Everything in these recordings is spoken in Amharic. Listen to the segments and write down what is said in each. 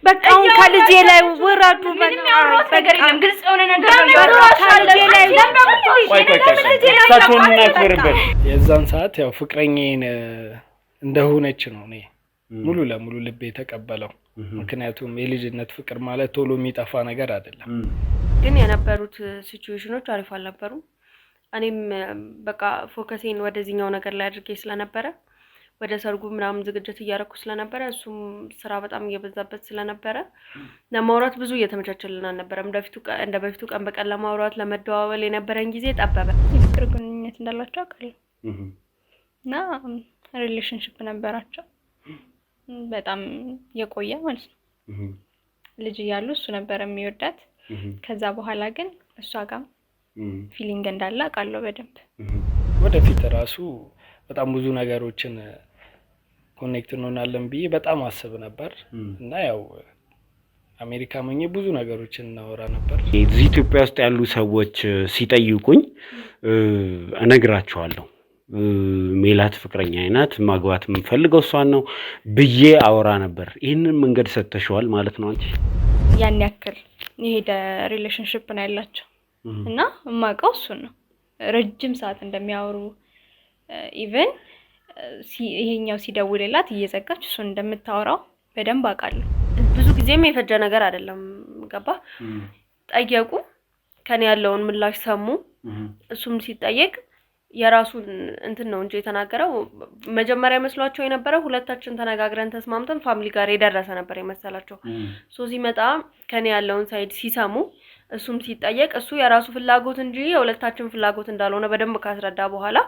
በቃ አሁን ከልጄ ላይ ወራዱ በቃ ነገር የለም ግልጽ የሆነ ነገር ነው ከልጄ ላይ ሳቶንና ክብርበት የዛን ሰዓት ያው ፍቅረኛዬን እንደሆነች ነው እኔ ሙሉ ለሙሉ ልቤ ተቀበለው ምክንያቱም የልጅነት ፍቅር ማለት ቶሎ የሚጠፋ ነገር አይደለም ግን የነበሩት ሲቹዌሽኖች አሪፍ አልነበሩም እኔም በቃ ፎከሴን ወደዚህኛው ነገር ላይ አድርጌ ስለነበረ ወደ ሰርጉ ምናምን ዝግጅት እያረኩ ስለነበረ እሱም ስራ በጣም እየበዛበት ስለነበረ ለማውራት ብዙ እየተመቻቸልን አልነበረም እንደ በፊቱ ቀን በቀን ለማውራት ለመደዋወል የነበረን ጊዜ ጠበበ የፍቅር ግንኙነት እንዳላቸው አውቃለሁ እና ሪሌሽንሺፕ ነበራቸው በጣም የቆየ ማለት ነው ልጅ ያሉ እሱ ነበር የሚወዳት ከዛ በኋላ ግን እሷ ጋር ፊሊንግ እንዳለ አውቃለሁ በደንብ ወደፊት ራሱ በጣም ብዙ ነገሮችን ኮኔክት እንሆናለን ብዬ በጣም አስብ ነበር እና ያው አሜሪካ መኝ ብዙ ነገሮችን እናወራ ነበር እዚህ ኢትዮጵያ ውስጥ ያሉ ሰዎች ሲጠይቁኝ እነግራቸዋለሁ ሜላት ፍቅረኛ አይናት ማግባት የምፈልገው እሷን ነው ብዬ አወራ ነበር ይሄንን መንገድ ሰጥተሽዋል ማለት ነው አንቺ ያን ያክል የሄደ ሪሌሽንሺፕ ነው ያላቸው እና ማቀው እሱ ነው ረጅም ሰዓት እንደሚያወሩ ኢቭን ይሄኛው ሲደውልላት እየዘጋች እሱ እንደምታወራው በደንብ አውቃለሁ ብዙ ጊዜም የፈጀ ነገር አይደለም ገባ ጠየቁ ከኔ ያለውን ምላሽ ሰሙ እሱም ሲጠየቅ የራሱን እንትን ነው እንጂ የተናገረው መጀመሪያ መስሏቸው የነበረው ሁለታችን ተነጋግረን ተስማምተን ፋሚሊ ጋር የደረሰ ነበር የመሰላቸው ሶ ሲመጣ ከኔ ያለውን ሳይድ ሲሰሙ እሱም ሲጠየቅ እሱ የራሱ ፍላጎት እንጂ የሁለታችን ፍላጎት እንዳልሆነ በደንብ ካስረዳ በኋላ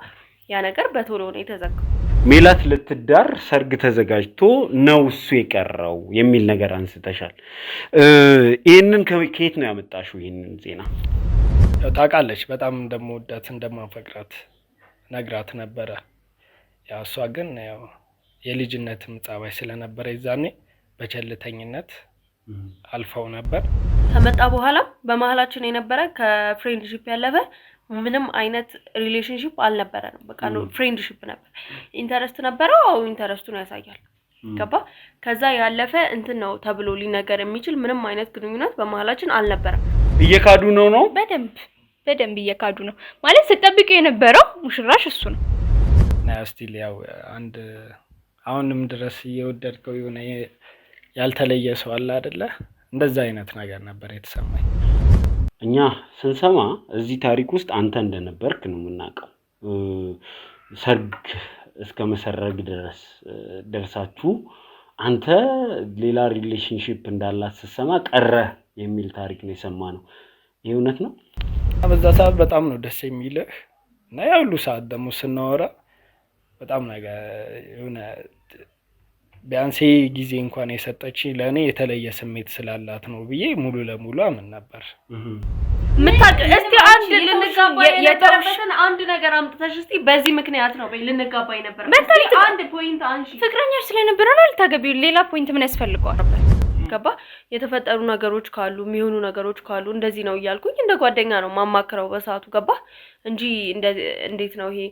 ያ ነገር በቶሎ ነው የተዘጋው ሜላት ለትዳር ሰርግ ተዘጋጅቶ ነው እሱ የቀረው የሚል ነገር አንስተሻል ይሄንን ከየት ነው ያመጣሽው ይሄንን ዜና ታውቃለች በጣም እንደምወዳት እንደማፈቅራት ነግራት ነበር ያው እሷ ግን ያው የልጅነትም ጻባይ ስለነበረ ይዛኔ በቸልተኝነት አልፈው ነበር ከመጣ በኋላ በመሐላችን የነበረ ከፍሬንድሺፕ ያለፈ ምንም አይነት ሪሌሽንሺፕ አልነበረንም በቃ ነው ፍሬንድሺፕ ነበር ኢንተረስት ነበረው አው ኢንተረስቱን ያሳያል ገባ ከዛ ያለፈ እንትን ነው ተብሎ ሊነገር የሚችል ምንም አይነት ግንኙነት በመሐላችን አልነበረም እየካዱ ነው በደንብ እየካዱ ነው ማለት ተጠብቀው የነበረው ሙሽራሽ እሱ ነው ናስቲል ያው አንድ አሁንም ድረስ እየወደድከው የሆነ ያልተለየ ሰው አለ አይደለ እንደዛ አይነት ነገር ነበር የተሰማኝ እኛ ስንሰማ እዚህ ታሪክ ውስጥ አንተ እንደነበርክ ነው የምናውቀው ሰርግ እስከ መሰረግ ድረስ ደርሳችሁ አንተ ሌላ ሪሌሽንሺፕ እንዳላት ተሰማ ቀረ የሚል ታሪክ ነው የሰማነው ይሄ እውነት ነው በዛ ሰዓት በጣም ነው ደስ የሚልህ እና ያው ሁሉ ሰዓት ደግሞ ስናወራ በጣም ነገር የሆነ ቢያንስ ጊዜ እንኳን የሰጠች ለኔ የተለየ ስሜት ስላላት ነው ብዬ ሙሉ ለሙሉ አምን ነበር እስቲ አንድ ልንጋባ የነበረበትን አንድ ነገር አምጥተሽ እስቲ በዚህ ምክንያት ነው ልንጋባ የነበረበት አንድ ፖይንት አንሺ ፍቅረኛሽ ስለነበረ ነው ልታገቢው ሌላ ፖይንት ምን ያስፈልገው ነበር ገባ የተፈጠሩ ነገሮች ካሉ የሚሆኑ ነገሮች ካሉ እንደዚህ ነው ይያልኩኝ እንደ ጓደኛ ነው ማማከረው በሰዓቱ ገባ እንጂ እንዴት ነው ይሄ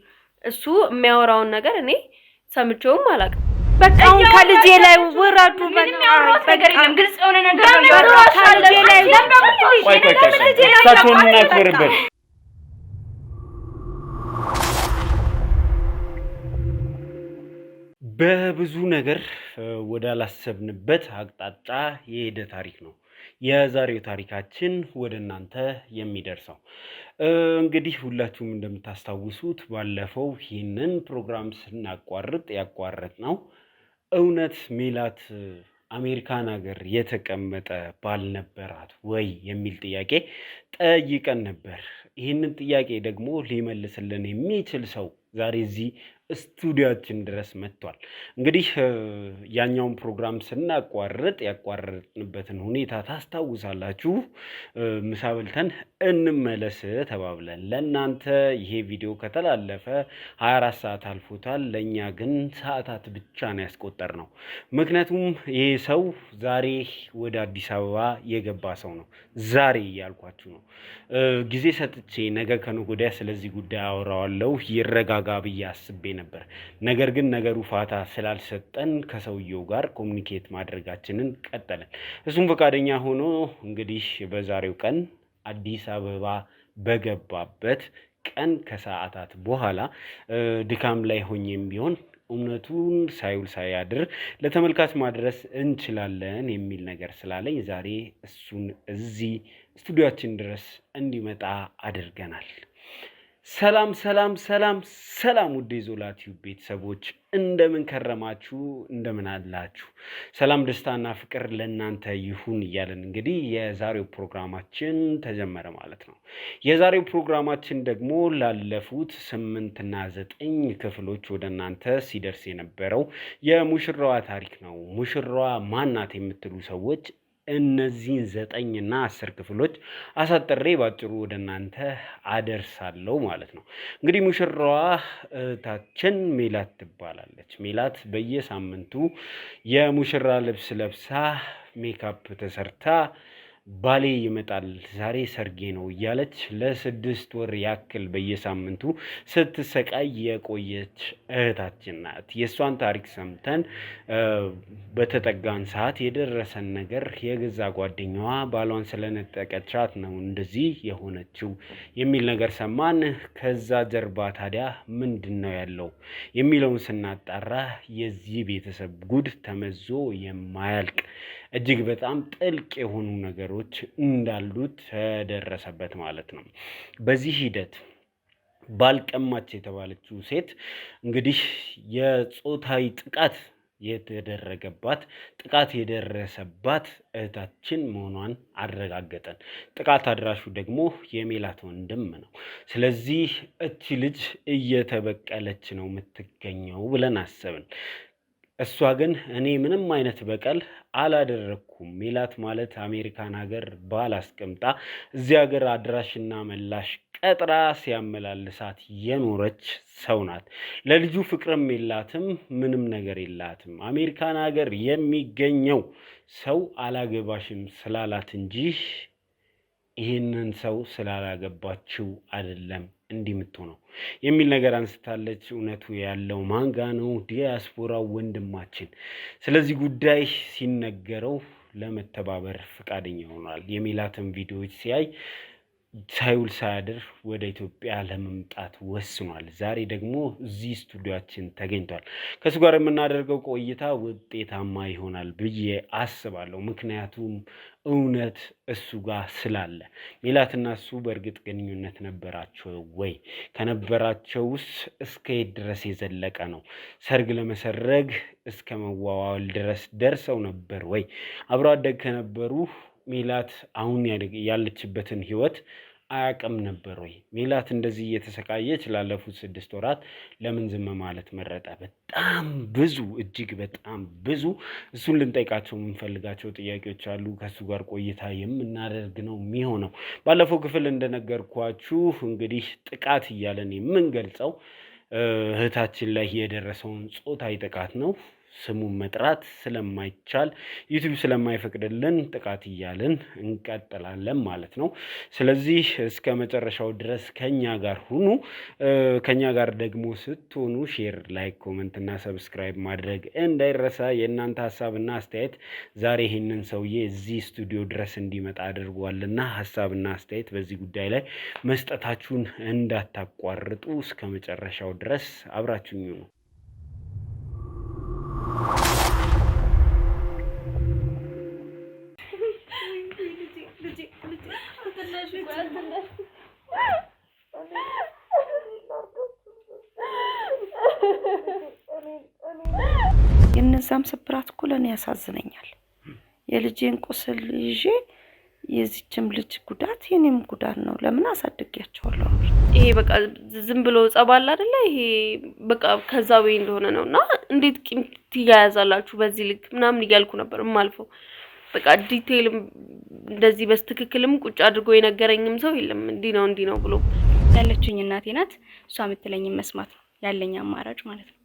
እሱ የሚያወራውን ነገር እኔ ሰምቼውም አላውቅም በቃ አሁን ከልጄ ላይ ወራዱ በቃ ነገር የለም ግልጽ የሆነ ነገር ነው ከልጄ ላይ ሳቶንና ክብርበት በብዙ ነገር ወዳላሰብንበት አቅጣጫ የሄደ ታሪክ ነው የዛሬው ታሪካችን ወደናንተ የሚደርሰው እንግዲህ ሁላችሁም እንደምታስታውሱት ባለፈው ይሄንን ፕሮግራም ስናቋርጥ ያቋረጥነው እውነት ሜላት አሜሪካን ሀገር የተቀመጠ ባልነበራት ወይ የሚል ጥያቄ ጠይቀን ነበር ይሄንን ጥያቄ ደግሞ ሊመልስልን የሚችል ሰው ዛሬ እዚህ ስቱዲዮአችን ድረስ መጥቷል እንግዲህ ያኛውን ፕሮግራም ስናቋርጥ ያቋረጥንበትን ሁኔታ ታስታውሳላችሁ ምሳ በልተን እንመለስ ተባብለን ለእናንተ ይሄ ቪዲዮ ከተላለፈ 24 ሰዓት አልፎታል። ለእኛ ግን ሰዓታት ብቻ ነው ያስቆጠርነው። ምክንያቱም ይሄ ሰው ዛሬ ወደ አዲስ አበባ የገባ ሰው ነው። ዛሬ እያልኳችሁ ነው። ጊዜ ሰጥቼ ነገ ከነገ ወዲያ ስለዚህ ጉዳይ አወራዋለሁ ይረጋጋ ብዬ አስቤ ነበር። ነገር ግን ነገሩ ፋታ ስላልሰጠን ከሰውየው ጋር ኮሚኒኬት ማድረጋችንን ቀጠለን። እሱም ፈቃደኛ ሆኖ እንግዲህ በዛሬው ቀን አዲስ አበባ በገባበት ቀን ከሰዓታት በኋላ ድካም ላይ ሆኜም ቢሆን እውነቱን ሳይውል ሳያድር ለተመልካች ማድረስ እንችላለን የሚል ነገር ስላለኝ ዛሬ እሱን እዚህ ስቱዲዮአችን ድረስ እንዲመጣ አድርገናል። ሰላም ሰላም ሰላም ሰላም ውድ የዞላ ቲዩብ ቤተሰቦች እንደምን ከረማችሁ? እንደምን አላችሁ? ሰላም ደስታና ፍቅር ለእናንተ ይሁን እያለን እንግዲህ የዛሬው ፕሮግራማችን ተጀመረ ማለት ነው። የዛሬው ፕሮግራማችን ደግሞ ላለፉት 8 እና 9 ክፍሎች ወደ እናንተ ሲደርስ የነበረው የሙሽራዋ ታሪክ ነው። ሙሽራዋ ማናት የምትሉ ሰዎች እነዚህን 9 እና 10 ክፍሎች አሳጥሬ ባጭሩ ወደ እናንተ አደርሳለሁ ማለት ነው። እንግዲህ ሙሽራዋ እህታችን ሜላት ትባላለች። ሜላት በየሳምንቱ የሙሽራ ልብስ ለብሳ ሜካፕ ተሰርታ ባሌ ይመጣል ዛሬ ሰርጌ ነው እያለች ለ6 ወር ያክል በየሳምንቱ ስትሰቃይ የቆየች እህታችን ናት። የእሷን ታሪክ ሰምተን በተጠጋን ሰዓት የደረሰን ነገር የገዛ ጓደኛዋ ባሏን ስለነጠቀቻት ነው እንደዚህ የሆነችው የሚል ነገር ሰማን። ከዛ ጀርባ ታዲያ ምንድን ነው ያለው የሚለውን ስናጣራ የዚህ ቤተሰብ ጉድ ተመዞ የማያልቅ እጅግ በጣም ጥልቅ የሆኑ ነገሮች እንዳሉት ተደረሰበት ማለት ነው። በዚህ ሂደት ባልቀማች የተባለችው ሴት እንግዲህ የጾታዊ ጥቃት የተደረገባት ጥቃት የደረሰባት እህታችን መሆኗን አረጋገጠን። ጥቃት አድራሹ ደግሞ የሜላት ወንድም ነው። ስለዚህ እቺ ልጅ እየተበቀለች ነው የምትገኘው ብለን አሰብን። እሷ ግን እኔ ምንም አይነት በቀል አላደረኩም፣ ሜላት ማለት አሜሪካን ሀገር ባል አስቀምጣ እዚህ ሀገር አድራሽና መላሽ ቀጥራ ሲያመላልሳት የኖረች ሰው ናት። ለልጁ ፍቅርም የላትም፣ ምንም ነገር የላትም። አሜሪካን ሀገር የሚገኘው ሰው አላገባሽም ስላላት እንጂ ይህንን ሰው ስላላገባችው አይደለም እንዲህ የምትሆነው የሚል ነገር አንስታለች። እውነቱ ያለው ማንጋ ነው? ዲያስፖራው ወንድማችን ስለዚህ ጉዳይ ሲነገረው ለመተባበር ፈቃደኛ ሆኗል። የሜላትን ቪዲዮዎች ሲያይ ሳይውል ሳያድር ወደ ኢትዮጵያ ለመምጣት ወስኗል። ዛሬ ደግሞ እዚህ ስቱዲዮአችን ተገኝቷል። ከሱ ጋር የምናደርገው ቆይታ ውጤታማ ይሆናል ብዬ አስባለሁ። ምክንያቱም እውነት እሱ ጋር ስላለ። ሜላትና እሱ በእርግጥ ግንኙነት ነበራቸው ወይ? ከነበራቸውስ እስከ የት ድረስ የዘለቀ ነው? ሰርግ ለመሰረግ እስከ መዋዋል ድረስ ደርሰው ነበር ወይ? አብሮ አደግ ከነበሩ ሜላት አሁን ያለችበትን ህይወት አያውቅም ነበር ወይ? ሜላት እንደዚህ እየተሰቃየች ላለፉት 6 ወራት ለምን ዝም ማለት መረጠ? በጣም ብዙ እጅግ በጣም ብዙ እሱን ልንጠይቃቸው የምንፈልጋቸው ጥያቄዎች አሉ። ከሱ ጋር ቆይታ የምናደርግ ነው የሚሆነው። ባለፈው ክፍል እንደነገርኳችሁ እንግዲህ ጥቃት እያለን የምንገልጸው እህታችን ላይ የደረሰውን ጾታዊ ጥቃት ነው። ስሙን መጥራት ስለማይቻል ዩቲዩብ ስለማይፈቅድልን ጥቃት እያልን እንቀጥላለን ማለት ነው። ስለዚህ እስከ መጨረሻው ድረስ ከኛ ጋር ሁኑ። ከኛ ጋር ደግሞ ስትሆኑ ሼር፣ ላይክ፣ ኮሜንት እና ሰብስክራይብ ማድረግ እንዳይረሳ። የእናንተ ሀሳብና አስተያየት ዛሬ ይህንን ሰውዬ እዚህ ስቱዲዮ ድረስ እንዲመጣ አድርጓልና ሀሳብና አስተያየት በዚህ ጉዳይ ላይ መስጠታችሁን እንዳታቋርጡ። እስከ መጨረሻው ድረስ አብራችሁኝ ነው። የነዛም ስብራት እኮ ለኔ ያሳዝነኛል። የልጄን ቁስል ይዤ የዚችም ልጅ ጉዳት የኔም ጉዳት ነው። ለምን አሳድጊያቸዋለሁ? ይሄ በቃ ዝም ብሎ ጸባል አይደለ? ይሄ በቃ ከዛ ወይ እንደሆነ ነውና እንዴት ቂም ትያያዛላችሁ በዚህ ልክ ምናምን እያልኩ ነበር ማልፈው። በቃ ዲቴይልም እንደዚህ በስትክክልም ቁጭ አድርጎ የነገረኝም ሰው የለም እንዲህ ነው ብሎ። ያለችኝ እናቴ ናት። እሷ የምትለኝን መስማት ነው ያለኝ አማራጭ ማለት ነው።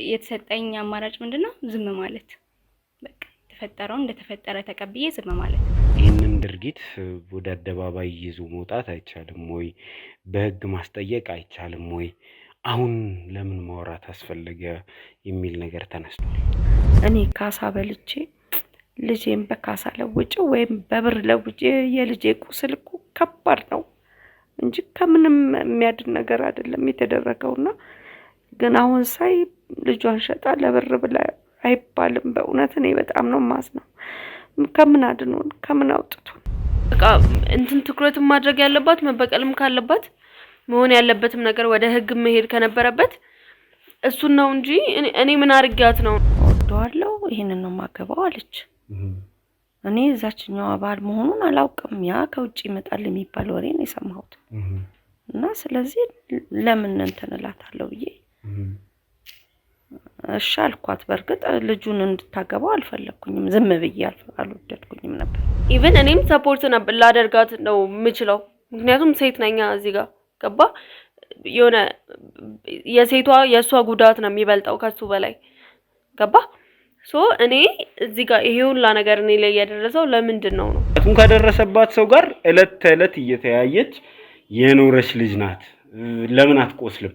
የተሰጠኝ አማራጭ ምንድነው? ዝም ማለት። በቃ ተፈጠረው እንደተፈጠረ ተቀብዬ ዝም ማለት። ይህንን ድርጊት ወደ አደባባይ ይዞ መውጣት አይቻልም ወይ? በህግ ማስጠየቅ አይቻልም ወይ? አሁን ለምን ማውራት አስፈለገ የሚል ነገር ተነስቷል። እኔ ካሳ በልቼ ልጄን በካሳ ለውጭ ወይም በብር ለውጭ የልጄ ቁስል እኮ ከባድ ነው እንጂ ከምንም የሚያድን ነገር አይደለም የተደረገውና ግን አሁን ሳይ ልጇን ሸጣ ለብር ብላ አይባልም። በእውነት እኔ በጣም ነው ማዝነው። ከምን አድኖን ከምን አውጥቶን በቃ እንትን ትኩረት ማድረግ ያለባት መበቀልም ካለባት መሆን ያለበትም ነገር ወደ ህግ መሄድ ከነበረበት እሱን ነው እንጂ እኔ ምን አርጋት ነው ወደዋለው ይሄንን ነው ማገባው አለች። እኔ እዛችኛው አባል መሆኑን አላውቅም። ያ ከውጪ ይመጣል የሚባል ወሬ ነው የሰማሁት እና ስለዚህ ለምን እንትን እላታለሁ ብዬ እሺ አልኳት። በርግጥ ልጁን እንድታገባው አልፈለኩኝም፣ ዝም ብዬ አልወደድኩኝም ነበር። ኢቭን እኔም ሰፖርት ላደርጋት ነው የምችለው፣ ምክንያቱም ሴት ነኝ። እዚህ ጋር ገባ የሆነ የሴቷ የሷ ጉዳት ነው የሚበልጠው ከሱ በላይ ገባ። ሶ እኔ እዚህ ጋር ይሄውን ነገር እኔ ላይ ያደረሰው ለምንድን ነው ከደረሰባት ሰው ጋር እለት ተእለት እየተያየች የኖረች ልጅ ናት። ለምን አትቆስልም?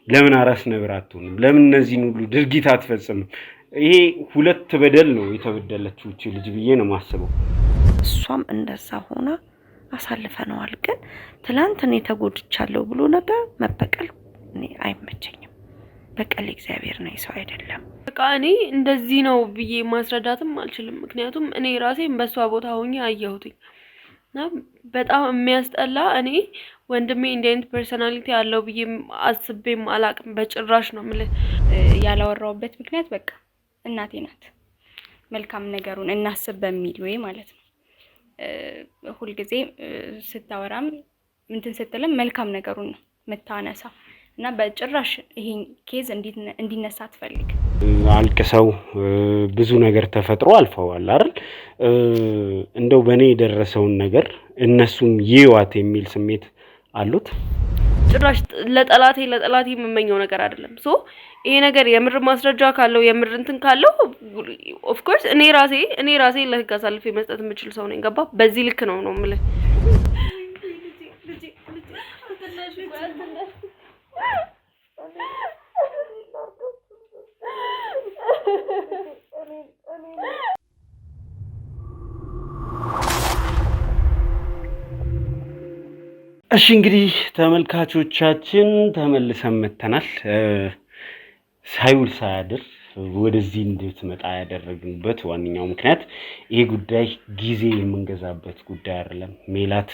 ለምን አራስ ነብር አትሆንም? ለምን እነዚህን ሁሉ ድርጊት አትፈጽምም? ይሄ ሁለት በደል ነው የተበደለችው እቺ ልጅ ብዬ ነው ማስበው። እሷም እንደዛ ሆና አሳልፈናል። ግን ትላንት እኔ ተጎድቻለሁ ብሎ ነገር መበቀል እኔ አይመቸኝም። በቀል እግዚአብሔር ነው ሰው አይደለም። በቃ እኔ እንደዚህ ነው ብዬ ማስረዳትም አልችልም፣ ምክንያቱም እኔ ራሴን በሷ ቦታ ሆኜ አየሁትኝና በጣም የሚያስጠላ። እኔ ወንድሜ እንዴት ፐርሰናሊቲ ያለው ብዬ አስቤም አላቅም በጭራሽ ነው ማለት ያላወራውበት ምክንያት በቃ እናቴ ናት። መልካም ነገሩን እናስብ በሚል ወይ ማለት ነው። ሁሉ ጊዜ ስታወራም እንትን ስትልም መልካም ነገሩን ነው መታነሳ እና በጭራሽ ይሄን ኬዝ እንዲነሳ አትፈልግ። አልቅሰው ብዙ ነገር ተፈጥሮ አልፈዋል አይደል? እንደው በኔ የደረሰውን ነገር እነሱም ይዋት የሚል ስሜት አሉት። ጭራሽ ለጠላቴ የምመኘው ነገር አይደለም። ሶ ይሄ ነገር የምር ማስረጃ ካለው የምር እንትን ካለው ኦፍ ኮርስ እኔ ራሴ ለህግ አሳልፌ መስጠት የምችል ሰው ነኝ። ገባ? በዚህ ልክ ነው የምልህ። እሺ እንግዲህ ተመልካቾቻችን ተመልሰን መተናል። ሳይውል ሳያድር ወደዚህ እንድትመጣ ያደረግንበት ዋነኛው ምክንያት ይሄ ጉዳይ ጊዜ የምንገዛበት ጉዳይ አይደለም። ሜላት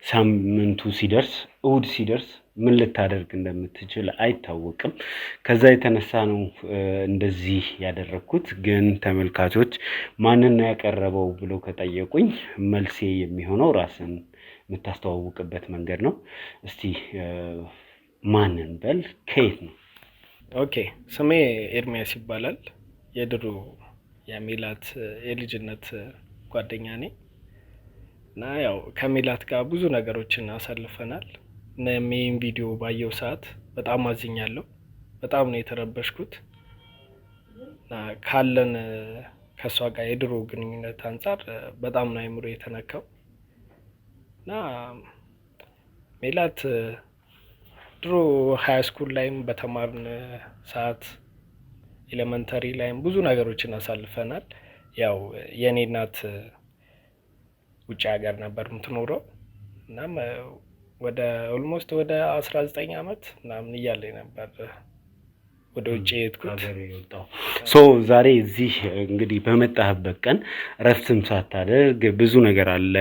ሳምንቱ ሲደርስ እሁድ ሲደርስ ምን ልታደርግ እንደምትችል አይታወቅም። ከዛ የተነሳ ነው እንደዚህ ያደረኩት። ግን ተመልካቾች ማንን ነው ያቀረበው ብለው ከጠየቁኝ መልሴ የሚሆነው ራስን የምታስተዋውቅበት መንገድ ነው። እስቲ ማንን በል? ከየት ነው? ኦኬ፣ ስሜ ኤርሚያስ ይባላል። የድሮ የሜላት የልጅነት ጓደኛ ነኝ እና ያው ከሜላት ጋር ብዙ ነገሮችን አሳልፈናል። ሜን ቪዲዮ ባየው ሰዓት በጣም አዝኛለሁ። በጣም ነው የተረበሽኩት እና ካለን ከሷ ጋር የድሮ ግንኙነት አንፃር በጣም ነው አይምሮ የተነካው እና ሜላት ድሮ ሃይ ስኩል ላይም በተማርን ሰዓት ኤሌመንተሪ ላይም ብዙ ነገሮችን አሳልፈናል። ያው የኔ እናት ውጭ ሀገር ነበር የምትኖረው እናም ወደ ኦልሞስት ወደ 19 አመት ምናምን እያለኝ ነበር ወደ ውጭ የሄድኩት። ሶ ዛሬ እዚህ እንግዲህ በመጣህበት ቀን ረፍትም ሳታደርግ ብዙ ነገር አለ፣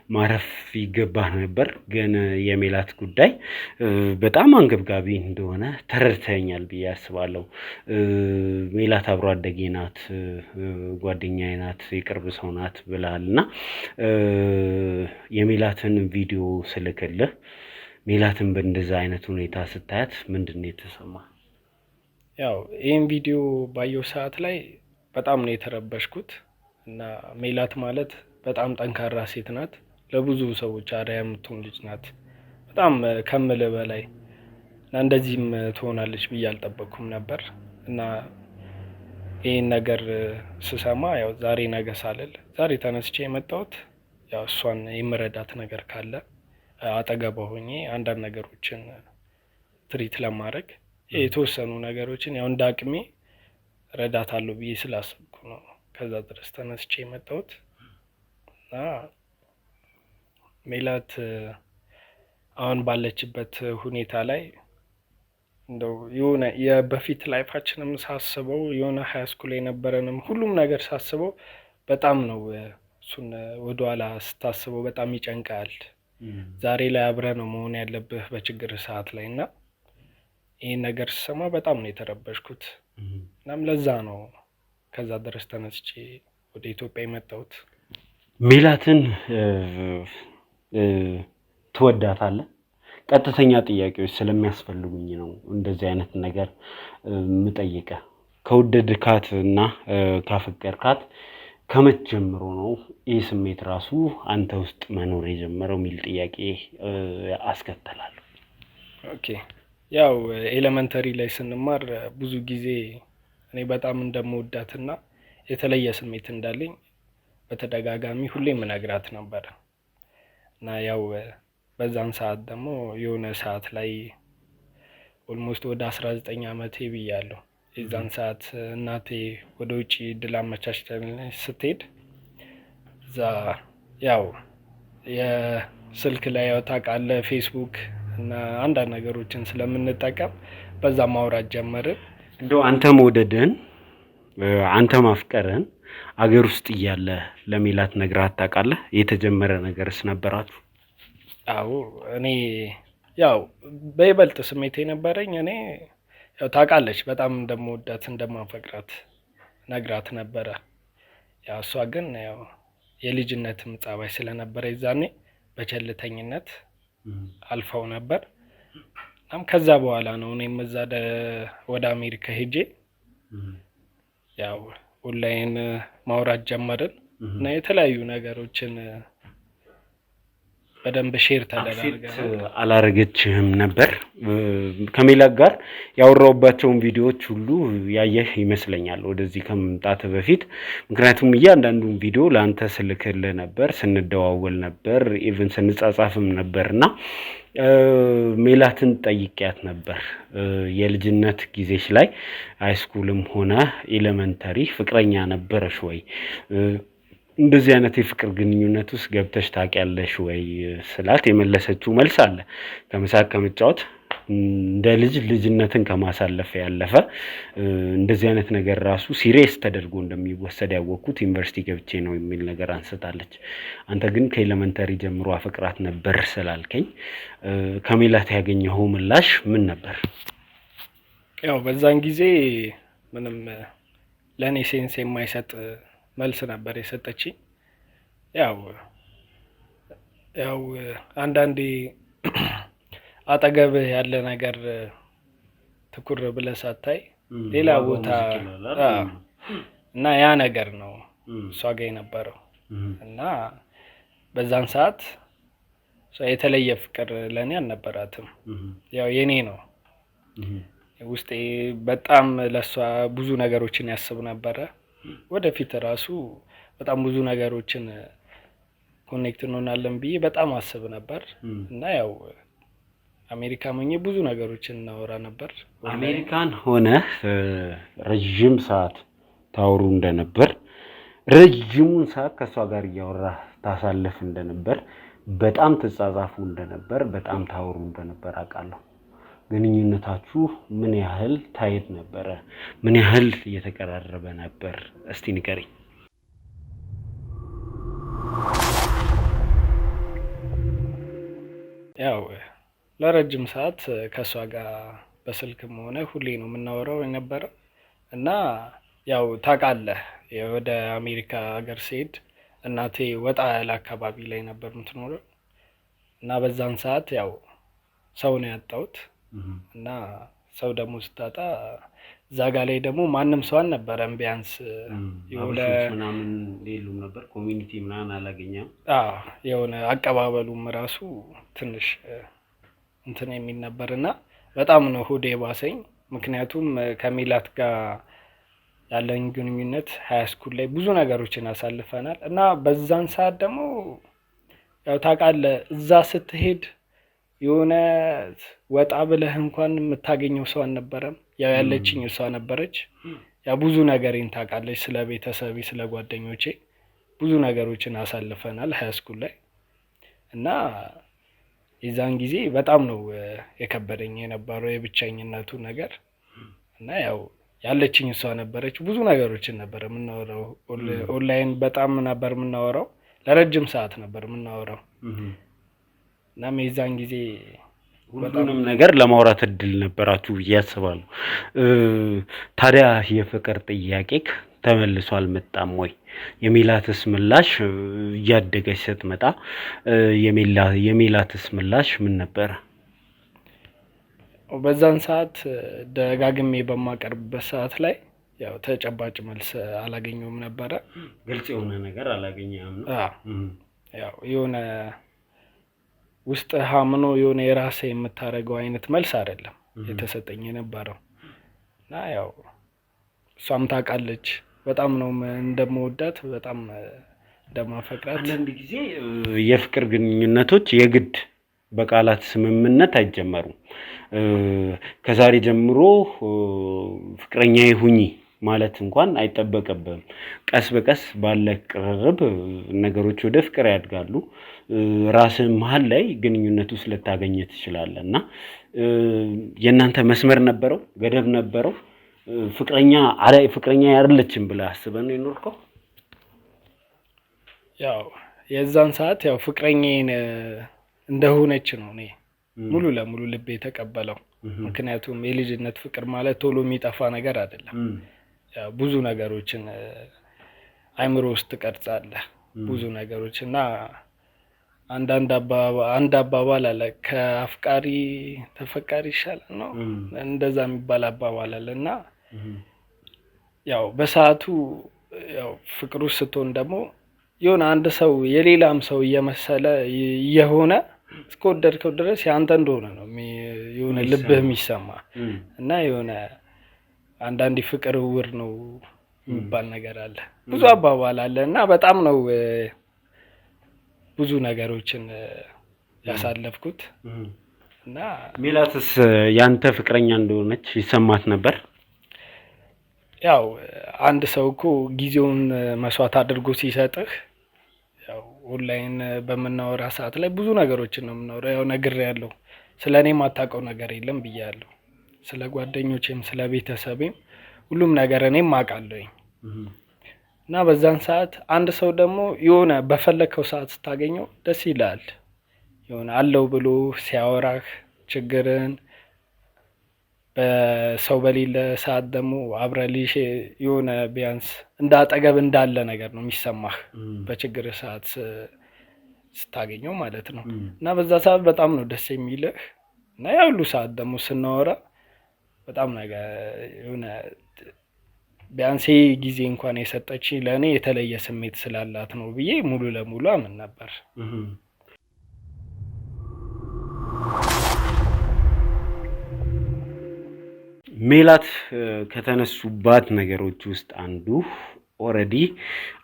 ማረፍ ይገባህ ነበር። ግን የሜላት ጉዳይ በጣም አንገብጋቢ እንደሆነ ተረድተኛል ብዬ አስባለሁ። ሜላት አብሮ አደጌ ናት፣ ጓደኛዬ ናት፣ የቅርብ ሰው ናት ብለሃል እና የሜላትን ቪዲዮ ስልክልህ ሜላትን በእንደዛ አይነት ሁኔታ ስታያት ምንድን ነው የተሰማህ? ያው ይህን ቪዲዮ ባየው ሰዓት ላይ በጣም ነው የተረበሽኩት እና ሜላት ማለት በጣም ጠንካራ ሴት ናት። ለብዙ ሰዎች አርአያ የምትሆን ልጅ ናት። በጣም ከምልህ በላይ እና እንደዚህም ትሆናለች ብዬ አልጠበቅኩም ነበር። እና ይህን ነገር ስሰማ ያው ዛሬ ነገ ሳልል ዛሬ ተነስቼ የመጣሁት ያው እሷን የምረዳት ነገር ካለ አጠገቧ ሆኜ አንዳንድ ነገሮችን ትሪት ለማድረግ የተወሰኑ ነገሮችን ያው እንደ አቅሜ ረዳታለሁ ብዬ ስላሰብኩ ነው ከዛ ድረስ ተነስቼ የመጣሁት። እና ሜላት አሁን ባለችበት ሁኔታ ላይ እንደው የሆነ የበፊት ላይፋችንም ሳስበው የሆነ ሀይ ስኩል የነበረንም ሁሉም ነገር ሳስበው በጣም ነው እሱን ወደኋላ ስታስበው በጣም ይጨንቃል። ዛሬ ላይ አብረህ ነው መሆን ያለብህ በችግር ሰዓት ላይ እና ይህን ነገር ስሰማ በጣም ነው የተረበሽኩት። እናም ለዛ ነው ከዛ ድረስ ተነስቼ ወደ ኢትዮጵያ የመጣሁት። ሜላትን ትወዳታለህ? ቀጥተኛ ጥያቄዎች ስለሚያስፈልጉኝ ነው እንደዚህ አይነት ነገር የምጠይቀህ። ከወደድካት እና ካፈቀርካት ከመቼ ጀምሮ ነው ይህ ስሜት ራሱ አንተ ውስጥ መኖር የጀመረው የሚል ጥያቄ አስከተላለሁ። ኦኬ፣ ያው ኤሌመንተሪ ላይ ስንማር ብዙ ጊዜ እኔ በጣም እንደምወዳትና የተለየ ስሜት እንዳለኝ በተደጋጋሚ ሁሌም እነግራት ነበር። እና ያው በዛን ሰዓት ደግሞ የሆነ ሰዓት ላይ ኦልሞስት ወደ 19 ዓመቴ ብያለሁ። የዛን ሰዓት እናቴ ወደ ውጭ እድል አመቻችተልኝ ስትሄድ እዛ ያው የስልክ ላይ ያው ታውቃለህ ፌስቡክ እና አንዳንድ ነገሮችን ስለምንጠቀም በዛ ማውራት ጀመርን። እንደው አንተ መውደድህን አንተ ማፍቀርህን አገር ውስጥ እያለ ለሜላት ነግራት ታውቃለህ? የተጀመረ ነገርስ ነበራችሁ? አዎ፣ እኔ ያው በይበልጥ ስሜት የነበረኝ እኔ ያው ታውቃለች በጣም እንደምወዳት እንደማፈቅራት ነግራት ነበረ። ያው እሷ ግን ያው የልጅነትም ጸባይ ስለነበረ ይዛኔ በቸልተኝነት አልፈው ነበር። እናም ከዛ በኋላ ነው እኔም እዛ ወደ አሜሪካ ሄጄ ያው ኦንላይን ማውራት ጀመርን እና የተለያዩ ነገሮችን በደንብ ሼር ተደራርገን። አላረገችህም ነበር? ከሜላት ጋር ያወራሁባቸውን ቪዲዮዎች ሁሉ ያየህ ይመስለኛል ወደዚህ ከመምጣት በፊት። ምክንያቱም እያንዳንዱን ቪዲዮ ለአንተ ስልክልህ ነበር፣ ስንደዋወል ነበር፣ ኢቭን ስንጻጻፍም ነበርና ሜላትን ጠይቂያት ነበር። የልጅነት ጊዜሽ ላይ ሃይስኩልም ሆነ ኤሌመንተሪ ፍቅረኛ ነበረሽ ወይ? እንደዚህ አይነት የፍቅር ግንኙነት ውስጥ ገብተሽ ታውቂያለሽ ወይ ስላት የመለሰችው መልስ አለ። ከመሳቅ ከመጫወት እንደ ልጅነትን ከማሳለፍ ያለፈ እንደዚህ አይነት ነገር ራሱ ሲሪየስ ተደርጎ እንደሚወሰድ ያወቅኩት ዩኒቨርሲቲ ገብቼ ነው የሚል ነገር አንስታለች። አንተ ግን ከኤሌመንተሪ ጀምሮ አፈቅራት ነበር ስላልከኝ ከሜላት ያገኘኸው ምላሽ ምን ነበር? ያው በዛን ጊዜ ምንም ለእኔ ሴንስ የማይሰጥ መልስ ነበር የሰጠችኝ። ያው አንዳንዴ አጠገብህ ያለ ነገር ትኩር ብለህ ሳታይ ሌላ ቦታ እና ያ ነገር ነው እሷ ጋር የነበረው እና በዛን ሰዓት የተለየ ፍቅር ለእኔ አልነበራትም። ያው የኔ ነው ውስጤ በጣም ለእሷ ብዙ ነገሮችን ያስብ ነበረ። ወደፊት ራሱ በጣም ብዙ ነገሮችን ኮኔክት እንሆናለን ብዬ በጣም አስብ ነበር እና ያው አሜሪካ ሆኜ ብዙ ነገሮችን እናወራ ነበር። አሜሪካን ሆነ ረጅም ሰዓት ታወሩ እንደነበር፣ ረጅሙን ሰዓት ከሷ ጋር እያወራ ታሳልፍ እንደነበር፣ በጣም ትጻጻፉ እንደነበር፣ በጣም ታወሩ እንደነበር አውቃለሁ። ግንኙነታችሁ ምን ያህል ታይት ነበረ? ምን ያህል እየተቀራረበ ነበር? እስቲ ንገረኝ። ያው ለረጅም ሰዓት ከሷ ጋር በስልክም ሆነ ሁሌ ነው የምናወራው የነበረው እና ያው ታውቃለህ ወደ አሜሪካ ሀገር ስሄድ እናቴ ወጣ ያለ አካባቢ ላይ ነበር የምትኖረው እና በዛን ሰዓት ያው ሰው ነው ያጣሁት እና ሰው ደግሞ ስታጣ እዛ ጋ ላይ ደግሞ ማንም ሰው አልነበረም። ቢያንስ የሆነ ምናምን የሉም ነበር፣ ኮሚኒቲ ምናምን አላገኘም። የሆነ አቀባበሉም ራሱ ትንሽ እንትን የሚል ነበርና በጣም ነው ሆዴ ባሰኝ። ምክንያቱም ከሜላት ጋር ያለኝ ግንኙነት ሃይ ስኩል ላይ ብዙ ነገሮችን አሳልፈናል እና በዛን ሰዓት ደግሞ ያው ታውቃለህ እዛ ስትሄድ የሆነ ወጣ ብለህ እንኳን የምታገኘው ሰው አልነበረም። ያው ያለችኝ እሷ ነበረች። ያው ብዙ ነገሬን ታውቃለች፣ ስለ ቤተሰቤ፣ ስለ ጓደኞቼ ብዙ ነገሮችን አሳልፈናል ሃይ ስኩል ላይ እና የዛን ጊዜ በጣም ነው የከበደኝ የነበረው የብቸኝነቱ ነገር እና ያው ያለችኝ እሷ ነበረች። ብዙ ነገሮችን ነበር የምናወራው። ኦንላይን በጣም ነበር የምናወራው፣ ለረጅም ሰዓት ነበር የምናወራው እና የዛን ጊዜ ሁሉንም ነገር ለማውራት እድል ነበራችሁ ብዬ አስባለሁ። ታዲያ የፍቅር ጥያቄክ ተመልሶ አልመጣም ወይ? የሜላትስ ምላሽ እያደገች ስትመጣ የሜላትስ ምላሽ ምን ነበር? በዛን ሰዓት ደጋግሜ በማቀርብበት ሰዓት ላይ ያው ተጨባጭ መልስ አላገኘሁም ነበረ። ግልጽ የሆነ ነገር አላገኘህም ነው? ያው የሆነ ውስጥ ሀምኖ የሆነ የራሴ የምታደርገው አይነት መልስ አይደለም የተሰጠኝ የነበረው እና ያው እሷም ታውቃለች በጣም ነው እንደምወዳት፣ በጣም እንደማፈቅራት። አንዳንድ ጊዜ የፍቅር ግንኙነቶች የግድ በቃላት ስምምነት አይጀመሩም። ከዛሬ ጀምሮ ፍቅረኛዬ ሁኚ ማለት እንኳን አይጠበቅብም። ቀስ በቀስ ባለ ቅርርብ ነገሮች ወደ ፍቅር ያድጋሉ። ራስን መሀል ላይ ግንኙነቱ ስለታገኘ ትችላለህ እና የእናንተ መስመር ነበረው፣ ገደብ ነበረው? ፍቅረኛ አይደለችም ብለህ አስበህ ነው የኖርከው? ያው የዛን ሰዓት ያው ፍቅረኛዬን እንደሆነች ነው እኔ ሙሉ ለሙሉ ልቤ የተቀበለው። ምክንያቱም የልጅነት ፍቅር ማለት ቶሎ የሚጠፋ ነገር አይደለም። ያው ብዙ ነገሮችን አይምሮ ውስጥ ትቀርጻለህ፣ ብዙ ነገሮች እና አንድ አባባል አለ፣ ከአፍቃሪ ተፈቃሪ ይሻላል ነው እንደዛ የሚባል አባባል አለ እና ያው በሰዓቱ ያው ፍቅር ውስጥ ስትሆን ደግሞ የሆነ አንድ ሰው የሌላም ሰው እየመሰለ የሆነ እስከወደድከው ድረስ ያንተ እንደሆነ ነው የሆነ ልብህ የሚሰማ እና የሆነ አንዳንዴ ፍቅር እውር ነው የሚባል ነገር አለ፣ ብዙ አባባል አለ እና በጣም ነው ብዙ ነገሮችን ያሳለፍኩት እና ሜላትስ ያንተ ፍቅረኛ እንደሆነች ይሰማት ነበር? ያው አንድ ሰው እኮ ጊዜውን መስዋዕት አድርጎ ሲሰጥህ ያው ኦንላይን በምናወራ ሰዓት ላይ ብዙ ነገሮችን ነው የምናወራው። ያው ነግሬያለሁ፣ ስለ እኔ የማታውቀው ነገር የለም ብያለሁ። ስለ ጓደኞቼም ስለ ቤተሰቤም ሁሉም ነገር እኔም አውቃለሁኝ እና በዛን ሰዓት አንድ ሰው ደግሞ የሆነ በፈለከው ሰዓት ስታገኘው ደስ ይላል። የሆነ አለው ብሎ ሲያወራህ ችግርን በሰው በሌለ ሰዓት ደግሞ አብረልሽ የሆነ ቢያንስ እንደ አጠገብ እንዳለ ነገር ነው የሚሰማህ በችግር ሰዓት ስታገኘው ማለት ነው እና በዛ ሰዓት በጣም ነው ደስ የሚልህ እና ያ ሁሉ ሰዓት ደግሞ ስናወራ በጣም ነገር የሆነ ቢያንስ ጊዜ እንኳን የሰጠችኝ ለእኔ የተለየ ስሜት ስላላት ነው ብዬ ሙሉ ለሙሉ አምን ነበር። ሜላት ከተነሱባት ነገሮች ውስጥ አንዱ ኦልሬዲ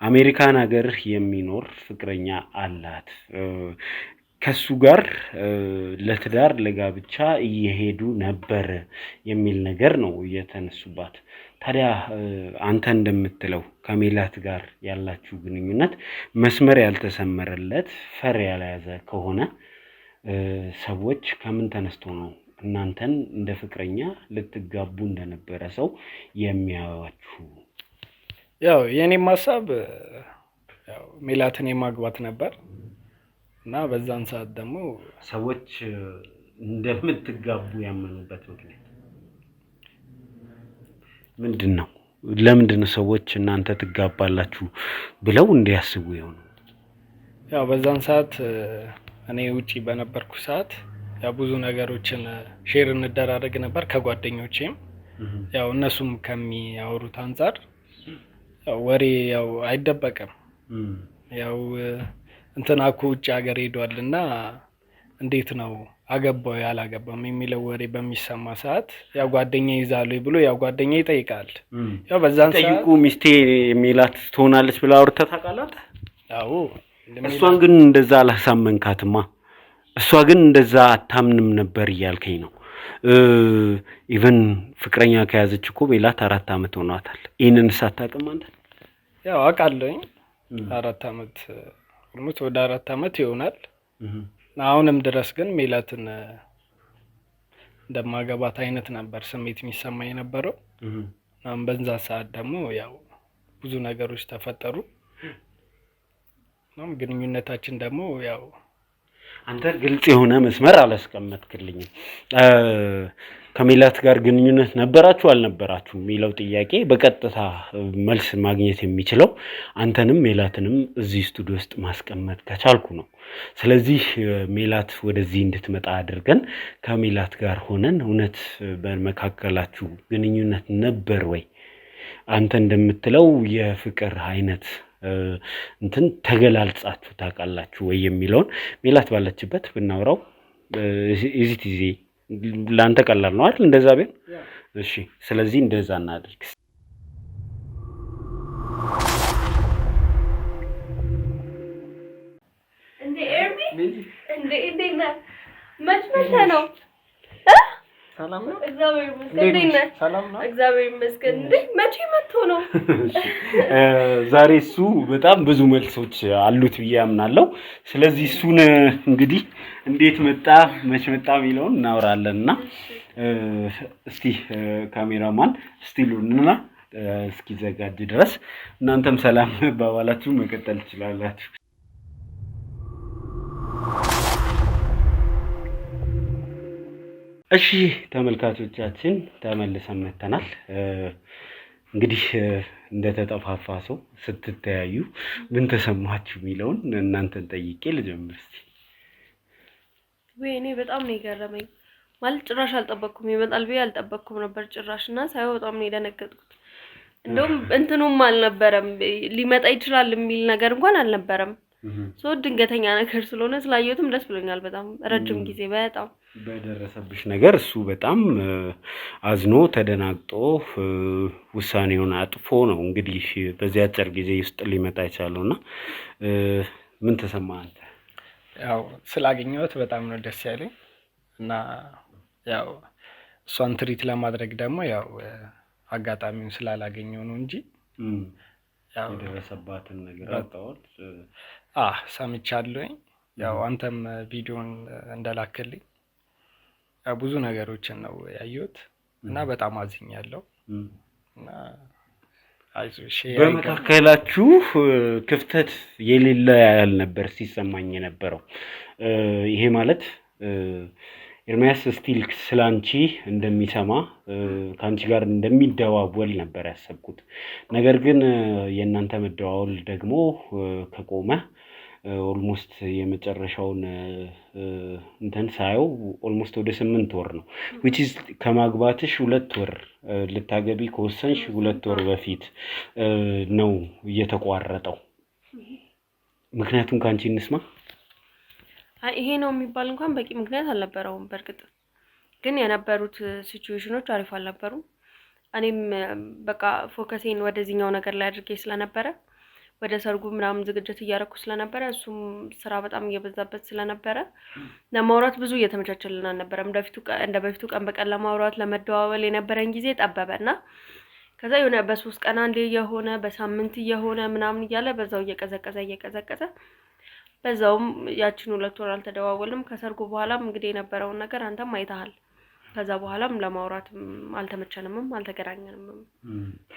አሜሪካን ሀገር የሚኖር ፍቅረኛ አላት። ከሱ ጋር ለትዳር ለጋብቻ እየሄዱ ነበር የሚል ነገር ነው የተነሱባት። ታዲያ አንተ እንደምትለው ከሜላት ጋር ያላችሁ ግንኙነት መስመር ያልተሰመረለት ፈር ያልያዘ ከሆነ ሰዎች ከምን ተነስቶ ነው እናንተን እንደ ፍቅረኛ ልትጋቡ እንደነበረ ሰው የሚያዩዋችሁ? ያው የኔም ሀሳብ ያው ሜላትን የማግባት ነበር እና በዛን ሰዓት ደግሞ ሰዎች እንደምትጋቡ ያመኑበት ምክንያት ምንድን ነው? ለምንድን ነው ሰዎች እናንተ ትጋባላችሁ ብለው እንዲያስቡ ይሆን? ያው በዛን ሰዓት እኔ ውጪ በነበርኩ ሰዓት ያው ብዙ ነገሮችን ሼር እንደራረግ ነበር ከጓደኞቼም ያው እነሱም ከሚያወሩት አንፃር ያው ወሬ ያው አይደበቅም። ያው እንትና እኮ ውጭ ሀገር ሄዷልና እንዴት ነው አገባው ያላገባም የሚለው ወሬ በሚሰማ ሰዓት ያው ጓደኛ ይዛሉ ብሎ ያው ጓደኛ ይጠይቃል። ያው በዛን ሰዓት ጠይቁ ሚስቴ የሚላት ትሆናለች ብላ አውርተህ ታውቃለህ? ያው እሷን ግን እንደዛ አላሳመንካትማ። እሷ ግን እንደዛ አታምንም ነበር እያልከኝ ነው። ኢቨን ፍቅረኛ ከያዘች እኮ ሜላት 4 አመት ሆኗታል። ይሄንን ሳታውቅም አንተ? ያው አውቃለሁኝ 4 አመት ኦልሞስት ወደ 4 አመት ይሆናል። አሁንም ድረስ ግን ሜላትን እንደማገባት አይነት ነበር ስሜት የሚሰማኝ የነበረው። በዛ ሰዓት ደግሞ ያው ብዙ ነገሮች ተፈጠሩ። ግንኙነታችን ደግሞ ያው አንተ ግልጽ የሆነ መስመር አላስቀመጥክልኝም። ከሜላት ጋር ግንኙነት ነበራችሁ አልነበራችሁ የሚለው ጥያቄ በቀጥታ መልስ ማግኘት የሚችለው አንተንም ሜላትንም እዚህ ስቱዲዮ ውስጥ ማስቀመጥ ከቻልኩ ነው። ስለዚህ ሜላት ወደዚህ እንድትመጣ አድርገን ከሜላት ጋር ሆነን እውነት በመካከላችሁ ግንኙነት ነበር ወይ? አንተ እንደምትለው የፍቅር አይነት እንትን ተገላልጻችሁ ታውቃላችሁ ወይ የሚለውን ሜላት ባለችበት ብናወራው እዚህ ጊዜ ላንተ ቀላል ነው አይደል? እንደዛ ቢሆን እሺ። ስለዚህ እንደዛ እናድርግ። እንዴ ኤርሚ እንዴ መች ነው? ሰላም ነው? እግዚአብሔር ይመስገን። ሰላም ነው? እግዚአብሔር ይመስገን። እንዴ መቼ መጥቶ ነው? ዛሬ እሱ በጣም ብዙ መልሶች አሉት ብዬ አምናለሁ። ስለዚህ እሱን እንግዲህ እንዴት መጣ መች መጣ የሚለውን እናወራለንና እስቲ ካሜራማን ስቲሉንና እስኪዘጋጅ ድረስ እናንተም ሰላም ባባላችሁ መቀጠል ትችላላችሁ። እሺ ተመልካቾቻችን ተመልሰን መተናል። እንግዲህ እንደተጠፋፋ ሰው ስትተያዩ ምን ተሰማችሁ የሚለውን እናንተን ጠይቄ ልጀምር እስቲ። ወይኔ በጣም ነው የገረመኝ። ማለት ጭራሽ አልጠበቅኩም፣ ይመጣል ብዬ አልጠበቅኩም ነበር ጭራሽ። እና ሳይው በጣም ነው የደነገጥኩት። እንደውም እንትኑም አልነበረም ሊመጣ ይችላል የሚል ነገር እንኳን አልነበረም። ድንገተኛ ነገር ስለሆነ ስላየሁትም ደስ ብሎኛል። በጣም ረጅም ጊዜ በጣም በደረሰብሽ ነገር እሱ በጣም አዝኖ ተደናግጦ ውሳኔውን አጥፎ ነው እንግዲህ በዚህ አጭር ጊዜ ውስጥ ሊመጣ የቻለውና ምን ተሰማህ አንተ? ያው ስላገኘሁት በጣም ነው ደስ ያለኝ እና ያው እሷን ትሪት ለማድረግ ደግሞ ያው አጋጣሚውን ስላላገኘው ነው እንጂ ያው የደረሰባትን ነገር አጣውት ሰምቻለሁኝ። ያው አንተም ቪዲዮን እንደላከልኝ ያው ብዙ ነገሮችን ነው ያየሁት እና በጣም አዝኛለሁ። እና አይዞሽ በመካከላችሁ ክፍተት የሌለ ያህል ነበር ሲሰማኝ የነበረው። ይሄ ማለት ኤርሚያስ ስቲል ስላንቺ እንደሚሰማ ከአንቺ ጋር እንደሚደዋወል ነበር ያሰብኩት። ነገር ግን የእናንተ መደዋወል ደግሞ ከቆመ ኦልሞስት የመጨረሻውን እንትን ሳየው ኦልሞስት ወደ 8 ወር ነው which is ከማግባትሽ 2 ወር ልታገቢ ከወሰንሽ 2 ወር በፊት ነው እየተቋረጠው። ምክንያቱም ካንቺ እንስማ። ይሄ ነው የሚባል እንኳን በቂ ምክንያት አልነበረውም። በርግጥ ግን የነበሩት ሲቹዌሽኖች አሪፍ አልነበሩም። እኔም በቃ ፎከሴን ወደዚህኛው ነገር ላይ አድርጌ ስለነበረ ወደ ሰርጉ ምናምን ዝግጅት እያደረኩ ስለነበረ እሱም ስራ በጣም እየበዛበት ስለነበረ ለማውራት ብዙ እየተመቻቸልን አልነበረም። እንደ በፊቱ ቀን በቀን ለማውራት ለመደዋወል የነበረን ጊዜ ጠበበና ከዛ የሆነ በ3 ቀን አንዴ የሆነ በሳምንት የሆነ ምናምን እያለ በዛው እየቀዘቀዘ በዛውም ያቺን 2 ወር አልተደዋወልንም። ከሰርጉ በኋላም እንግዲህ የነበረውን ነገር አንተም አይተሃል። ከዛ በኋላም ለማውራትም አልተመቸንም፣ አልተገናኘንም።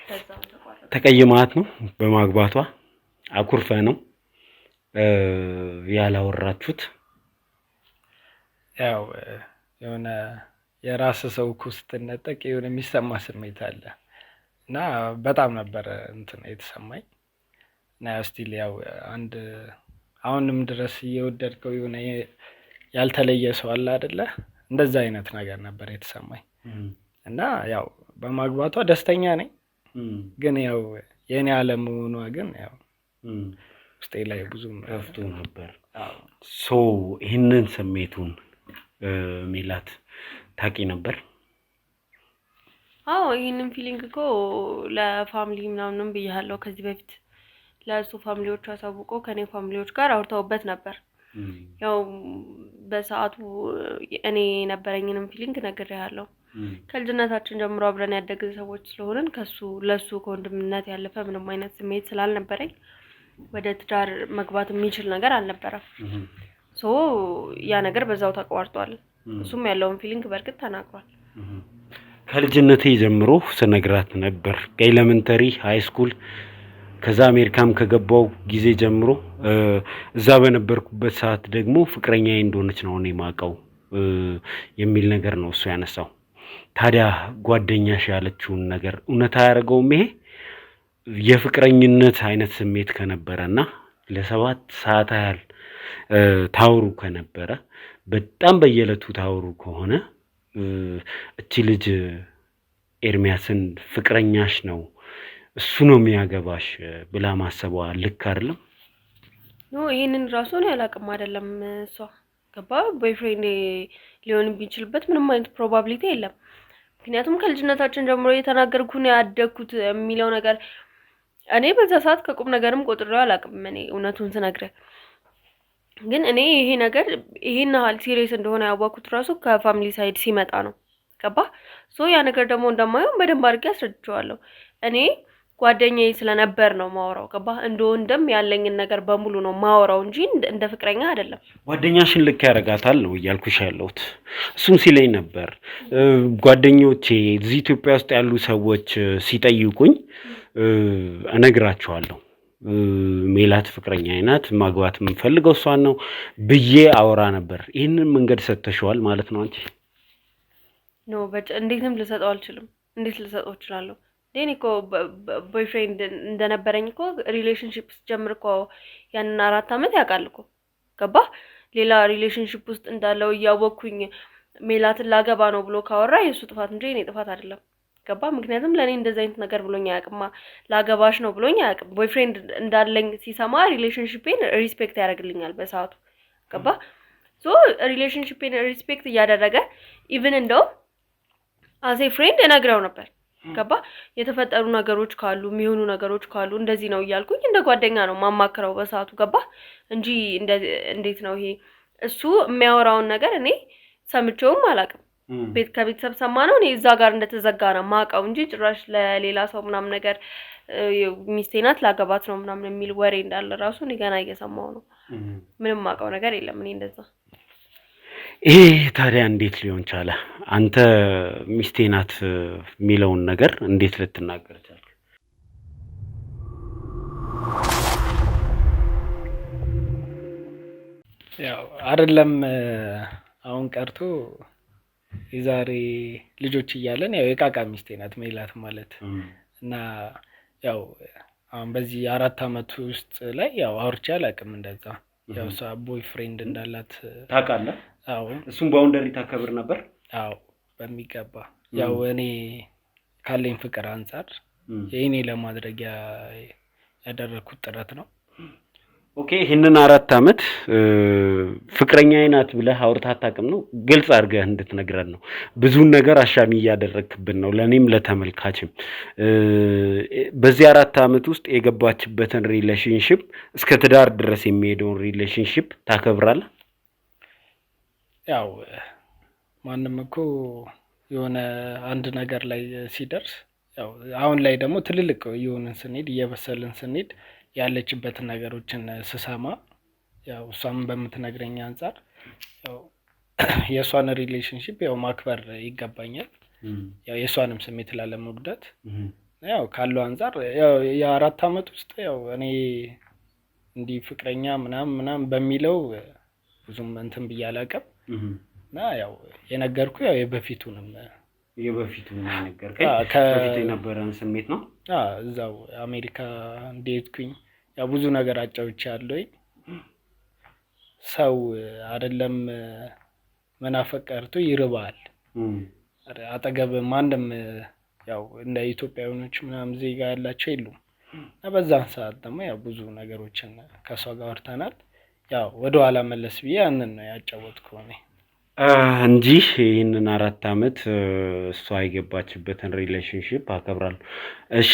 በዛው ተቋረጠ። ተቀይማት ነው በማግባቷ አኩርፈ ነው ያላወራችሁት? ያው የሆነ የራስ ሰው ስትነጠቅ የሆነ የሚሰማ ስሜት አለ እና በጣም ነበር እንትን የተሰማኝ እና ስቲል ያው አንድ አሁንም ድረስ እየወደድከው የሆነ ያልተለየ ሰው አለ አይደለ? እንደዛ አይነት ነገር ነበር የተሰማኝ እና ያው በማግባቷ ደስተኛ ነኝ። ግን ያው የኔ አለመሆኗ ግን ያው ውስጤ ላይ ብዙም ከፍቶ ነበር። ሶ ይህንን ስሜቱን ሜላት ታቂ ነበር? አዎ ይህንን ፊሊንግ እኮ ለፋሚሊ ምናምንም ብያለሁ ከዚህ በፊት ለሱ ፋሚሊዎች አሳውቆ ከኔ ፋሚሊዎች ጋር አውርተውበት ነበር። ያው በሰዓቱ እኔ ነበረኝንም ፊሊንግ ነግሬሃለሁ። ከልጅነታችን ጀምሮ አብረን ያደግን ሰዎች ስለሆነን ለሱ ከወንድምነት ያለፈ ምንም አይነት ስሜት ስላልነበረኝ ወደ ትዳር መግባት የሚችል ነገር አልነበረም። ሶ ያ ነገር በዛው ተቋርጧል። እሱም ያለውን ፊሊንግ በርግጥ ተናግሯል። ከልጅነቴ ጀምሮ ስነግራት ነበር ከኤሌመንተሪ ሃይ ስኩል ከዛ አሜሪካም ከገባው ጊዜ ጀምሮ እዛ በነበርኩበት ሰዓት ደግሞ ፍቅረኛዬ እንደሆነች ነው እኔ ማቀው የሚል ነገር ነው እሱ ያነሳው። ታዲያ ጓደኛሽ ያለችውን ነገር እውነት አያደርገውም? ይሄ የፍቅረኝነት አይነት ስሜት ከነበረና ለ7 ሰዓት ያህል ታውሩ ከነበረ በጣም በየለቱ ታውሩ ከሆነ እቺ ልጅ ኤርሚያስን ፍቅረኛሽ ነው እሱ ነው የሚያገባሽ ብላ ማሰቧ ልክ አይደለም? ይሄንን ራሱ ነው ያላቅም አይደለም እሷ ገባ ቦይፍሬንድ ሊሆን ቢችልበት ምንም አይነት ፕሮባቢሊቲ የለም። ምክንያቱም ከልጅነታችን ጀምሮ የተናገርኩ ነው ያደግኩት የሚለው ነገር እኔ በዛ ሰዓት ከቁም ነገርም ቆጥሬው አላቅም። እኔ እውነቱን ስነግርህ ግን እኔ ይሄ ነገር ይሄን ያህል ሲሪየስ እንደሆነ ያወቅኩት ራሱ ከፋሚሊ ሳይድ ሲመጣ ነው ገባ። ሶ ያ ነገር ደግሞ እንደማይሆን በደንብ አድርጌ አስረድቼዋለሁ። እኔ ጓደኛዬ ስለነበር ነው ማወራው ገባ። እንደወንድም ያለኝን ነገር በሙሉ ነው ማወራው እንጂ እንደ ፍቅረኛ አይደለም። ጓደኛሽን ልክ ያረጋታል ነው እያልኩሽ ያለሁት። እሱም ሲለኝ ነበር ጓደኞቼ እዚህ ኢትዮጵያ ውስጥ ያሉ ሰዎች ሲጠይቁኝ እነግራቸዋለሁ ሜላት ፍቅረኛዬ ናት ማግባት የምፈልገው እሷን ነው ብዬ አወራ ነበር። ይሄንን መንገድ ሰጥተሽዋል ማለት ነው አንቺ? ኖ እንዴትም ልሰጠው አልችልም። እንዴት ልሰጠው እችላለሁ? እኔ እኮ ቦይፍሬንድ እንደነበረኝ እኮ ሪሌሽንሺፕ ጀምር እኮ ያንን 4 አመት ያውቃል እኮ ገባ። ሌላ ሪሌሽንሺፕ ውስጥ እንዳለው እያወቅኩኝ ሜላትን ላገባ ነው ብሎ ካወራ የሱ ጥፋት እንጂ የኔ ጥፋት አይደለም ገባ። ምክንያቱም ለኔ እንደዛ አይነት ነገር ብሎኝ አያውቅም። ላገባሽ ነው ብሎኝ አያውቅም። ቦይፍሬንድ እንዳለኝ ሲሰማ ሪሌሽንሺፔን ሪስፔክት ያደርግልኛል በሰዓቱ ገባ። ሶ ሪሌሽንሺፔን ሪስፔክት እያደረገ ኢቭን እንደው አዜ ፍሬንድ እነግረው ነበር ገባ። የተፈጠሩ ነገሮች ካሉ የሚሆኑ ነገሮች ካሉ እንደዚህ ነው እያልኩኝ እንደ ጓደኛ ነው ማማክረው በሰዓቱ ገባ እንጂ እንዴት ነው ይሄ እሱ የሚያወራውን ነገር እኔ ሰምቼውም አላውቅም። ከቤተሰብ ሰማ ነው እኔ እዛ ጋር እንደተዘጋ ነው ማውቀው እንጂ ጭራሽ ለሌላ ሰው ምናምን ነገር ሚስቴ ናት ላገባት ነው ምናምን የሚል ወሬ እንዳለ ራሱ እኔ ገና እየሰማው ነው። ምንም ማውቀው ነገር የለም እኔ እንደዛ። ይሄ ታዲያ እንዴት ሊሆን ቻለ? አንተ ሚስቴ ናት የሚለውን ነገር እንዴት ልትናገር ቻልክ? ያው አይደለም አሁን ቀርቶ የዛሬ ልጆች እያለን ያው የቃቃ ሚስቴ ናት ሜላት ማለት እና ያው አሁን በዚህ 4 አመት ውስጥ ላይ ያው አውርቼ አላውቅም እንደዛ። ያው እሷ ቦይፍሬንድ እንዳላት ታውቃለህ? አዎ። እሱም ባውንደሪ ታከብር ነበር? አዎ በሚገባ። ያው እኔ ካለኝ ፍቅር አንፃር የኔ ለማድረግ ያደረኩት ጥረት ነው። ኦኬ ይሄንን 4 አመት ፍቅረኛዬ ናት ብለህ አውርተህ አታውቅም ነው? ግልጽ አድርገህ እንድትነግረን ነው። ብዙን ነገር አሻሚ እያደረክብን ነው ለኔም ለተመልካችም። በዚህ 4 አመት ውስጥ የገባችበትን ሪሌሽንሺፕ እስከ ትዳር ድረስ የሚሄደውን ሪሌሽንሺፕ ታከብራለህ? ያው ማንም እኮ የሆነ አንድ ነገር ላይ ሲደርስ ያው አሁን ላይ ደግሞ ትልልቅ የሆነን ስንሄድ እየበሰልን ስንሄድ ያለችበትን ነገሮችን ስሰማ ያው እሷም በምትነግረኝ አንፃር ያው የእሷን ሪሌሽንሺፕ ያው ማክበር ይገባኛል። ያው የእሷንም ስሜት ላለመጉዳት ያው ካለው አንፃር ያው የ4 አመት ውስጥ ያው እኔ እንዲህ ፍቅረኛ ምናምን በሚለው ብዙም እንትን ብዬ አላውቅም። እና ያው የነገርኩ ያው የበፊቱንም ነገርከኝ። በፊት የነበረን ስሜት ነው። እዛው አሜሪካ እንደሄድኩኝ ያው ብዙ ነገር አጫውቻለሁኝ። ሰው አይደለም መናፈቅ ቀርቶ ይርባል። አጠገብ ማንም ያው እንደ ኢትዮጵያውያኖች ምናምን ዜጋ ያላቸው የሉም። በዛን ሰዓት ደግሞ ያው ብዙ ነገሮችን ከሷ ጋር ወርተናል። ያው ወደ ኋላ መለስ ብዬ ያንን ነው ያጫወትኩት እኔ እንጂ ይህንን 4 ዓመት እሷ የገባችበትን ሪሌሽንሺፕ አከብራለሁ። እሺ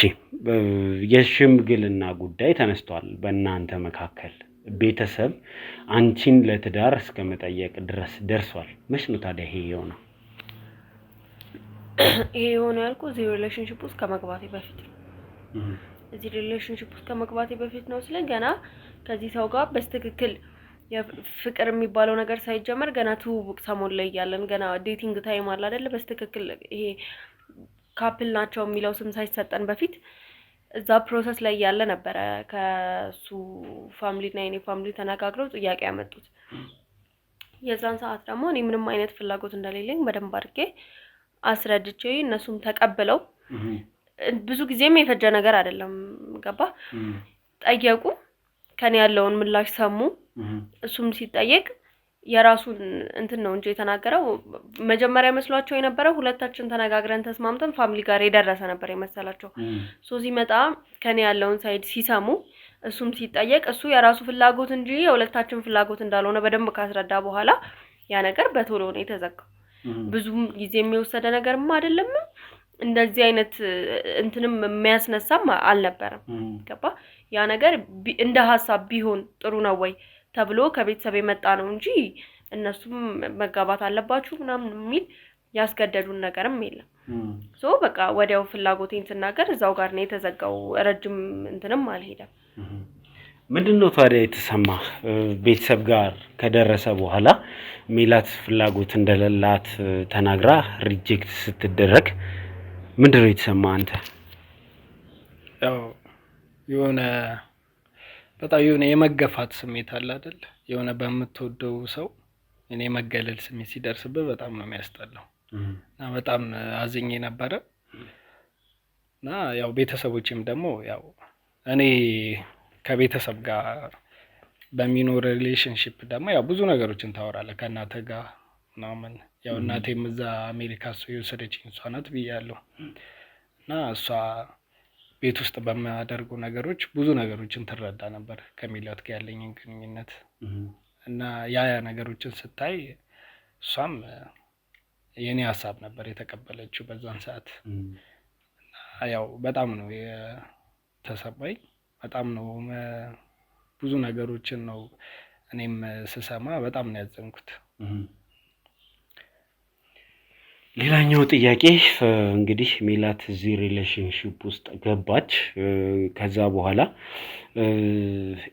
የሽምግልና ጉዳይ ተነስቷል በእናንተ መካከል። ቤተሰብ አንቺን ለትዳር እስከ መጠየቅ ድረስ ደርሷል። መች ነው ታዲያ ይሄ የሆነው? ይሄ የሆነው ያልኩት እዚህ ሪሌሽንሺፕ ውስጥ ከመግባቴ በፊት ነው። እዚህ ሪሌሽንሺፕ ውስጥ ከመግባቴ በፊት ነው ስለ ገና ከዚህ ሰው ጋር በስትክክል የፍቅር የሚባለው ነገር ሳይጀመር ገና ትውውቅ ሰሞን ላይ ያለን ገና ዴቲንግ ታይም አለ አይደል? በስትክክል ይሄ ካፕል ናቸው የሚለው ስም ሳይሰጠን በፊት እዛ ፕሮሰስ ላይ ያለ ነበረ ከሱ ፋሚሊ እና የኔ ፋሚሊ ተነጋግረው ጥያቄ ያመጡት። የዛን ሰዓት ደግሞ እኔ ምንም አይነት ፍላጎት እንደሌለኝ በደንብ አድርጌ አስረድቼ እነሱም ተቀብለው ብዙ ጊዜም የፈጀ ነገር አይደለም ገባ ጠየቁ። ከኔ ያለውን ምላሽ ሰሙ። እሱም ሲጠየቅ የራሱን እንትን ነው እንጂ የተናገረው መጀመሪያ መስሏቸው የነበረው ሁለታችን ተነጋግረን ተስማምተን ፋሚሊ ጋር የደረሰ ነበር የመሰላቸው። ሲመጣ ከኔ ያለውን ሳይድ ሲሰሙ እሱም ሲጠየቅ እሱ የራሱ ፍላጎት እንጂ የሁለታችን ፍላጎት እንዳልሆነ በደንብ ካስረዳ በኋላ ያ ነገር በቶሎ ነው የተዘጋው። ብዙም ጊዜ የሚወሰደ ነገርም አይደለም። እንደዚህ አይነት እንትንም የሚያስነሳም አልነበረም ገባ። ያ ነገር እንደ ሀሳብ ቢሆን ጥሩ ነው ወይ ተብሎ ከቤተሰብ የመጣ ነው እንጂ እነሱም መጋባት አለባችሁ ምናምን የሚል ያስገደዱን ነገርም የለም። በቃ ወዲያው ፍላጎቴን ስናገር እዛው ጋር ነው የተዘጋው። ረጅም እንትንም አልሄደም። ምንድነው ታዲያ የተሰማህ? ቤተሰብ ጋር ከደረሰ በኋላ ሜላት ፍላጎት እንደሌላት ተናግራ ሪጀክት ስትደረግ ምንድነው የተሰማህ አንተ? ያው የሆነ በጣም የሆነ የመገፋት ስሜት አለ አይደል? የሆነ በምትወደው ሰው እኔ መገለል ስሜት ሲደርስብህ በጣም ነው የሚያስጠላው። እና በጣም አዝኜ ነበረ። እና ያው ቤተሰቦቼም ደግሞ ያው እኔ ከቤተሰብ ጋር በሚኖር ሪሌሽንሺፕ ደግሞ ያው ብዙ ነገሮችን ታወራለህ ከእናትህ ጋር ምናምን። ያው እናቴም እዛ አሜሪካ ሰው የወሰደችኝ እሷ ናት ብያለሁ። እና እሷ ቤት ውስጥ በሚያደርጉ ነገሮች ብዙ ነገሮችን ትረዳ ነበር ከሚላት ጋር ያለኝን ግንኙነት። እና ያ ነገሮችን ስታይ እሷም የኔ ሀሳብ ነበር የተቀበለችው በዛን ሰዓት። ያው በጣም ነው የተሰማኝ። በጣም ነው ብዙ ነገሮችን ነው እኔም ስሰማ በጣም ነው ያዘንኩት። ሌላኛው ጥያቄ እንግዲህ ሜላት እዚህ ሪሌሽንሺፕ ውስጥ ገባች። ከዛ በኋላ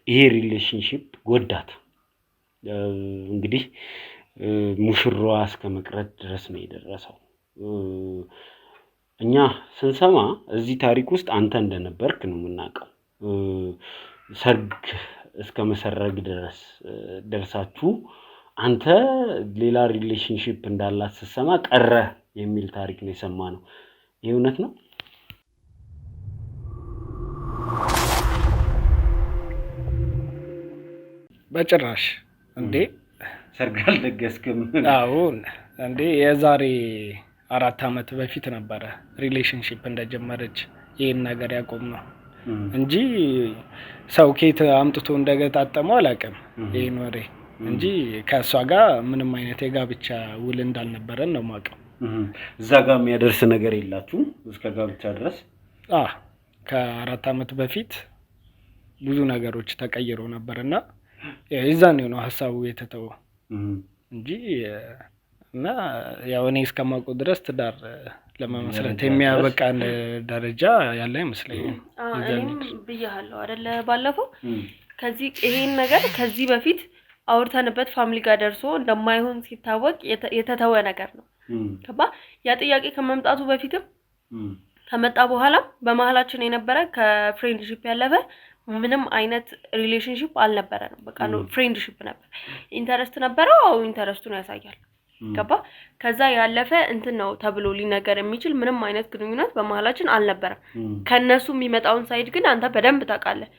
ይሄ ሪሌሽንሺፕ ጎዳት። እንግዲህ ሙሽራዋ እስከ መቅረት ድረስ ነው የደረሰው። እኛ ስንሰማ እዚህ ታሪክ ውስጥ አንተ እንደነበርክ ነው የምናውቀው። ሰርግ እስከ መሰረግ ድረስ ደርሳችሁ አንተ ሌላ ሪሌሽንሺፕ እንዳላት ስትሰማ ቀረ የሚል ታሪክ ነው የሰማነው። ይሄ እውነት ነው? በጭራሽ እንዴ! ሰርግ አልደገስክም? አሁን እንዴ የዛሬ 4 ዓመት በፊት ነበረ ሪሌሽንሺፕ እንደጀመረች ይሄን ነገር ያቆምነው እንጂ ሰው ከየት አምጥቶ እንደገጣጠመው አላውቅም ይሄን ወሬ እንጂ ከሷ ጋር ምንም አይነት የጋብቻ ውል እንዳልነበረን ነው የማውቀው። እዛ ጋር የሚያደርስ ነገር የላችሁም እስከ ጋብቻ ድረስ? ከ4 ዓመት በፊት ብዙ ነገሮች ተቀይሮ ነበርና የዛን ነው ሐሳቡ የተተወው እንጂ እና ያው እኔ እስከማውቀው ድረስ ትዳር ለመመስረት የሚያበቃን ደረጃ ያለ አይመስለኝም። እኔም ብያለሁ አይደለ ባለፈው ከዚህ ይሄን ነገር ከዚህ በፊት አውርተንበት ፋሚሊ ጋር ደርሶ እንደማይሆን ሲታወቅ የተተወ ነገር ነው። ከባ ያ ጥያቄ ከመምጣቱ በፊትም ከመጣ በኋላ በመሐላችን የነበረ ከፍሬንድሺፕ ያለፈ ምንም አይነት ሪሌሽንሺፕ አልነበረንም። በቃ ነው ፍሬንድሺፕ ነበር። ኢንተረስት ነበረው። አው ኢንተረስቱን ያሳያል። ገባ? ከዛ ያለፈ እንትን ነው ተብሎ ሊነገር የሚችል ምንም አይነት ግንኙነት በመሐላችን አልነበረም። ከነሱ የሚመጣውን ሳይድ ግን አንተ በደንብ ታውቃለህ።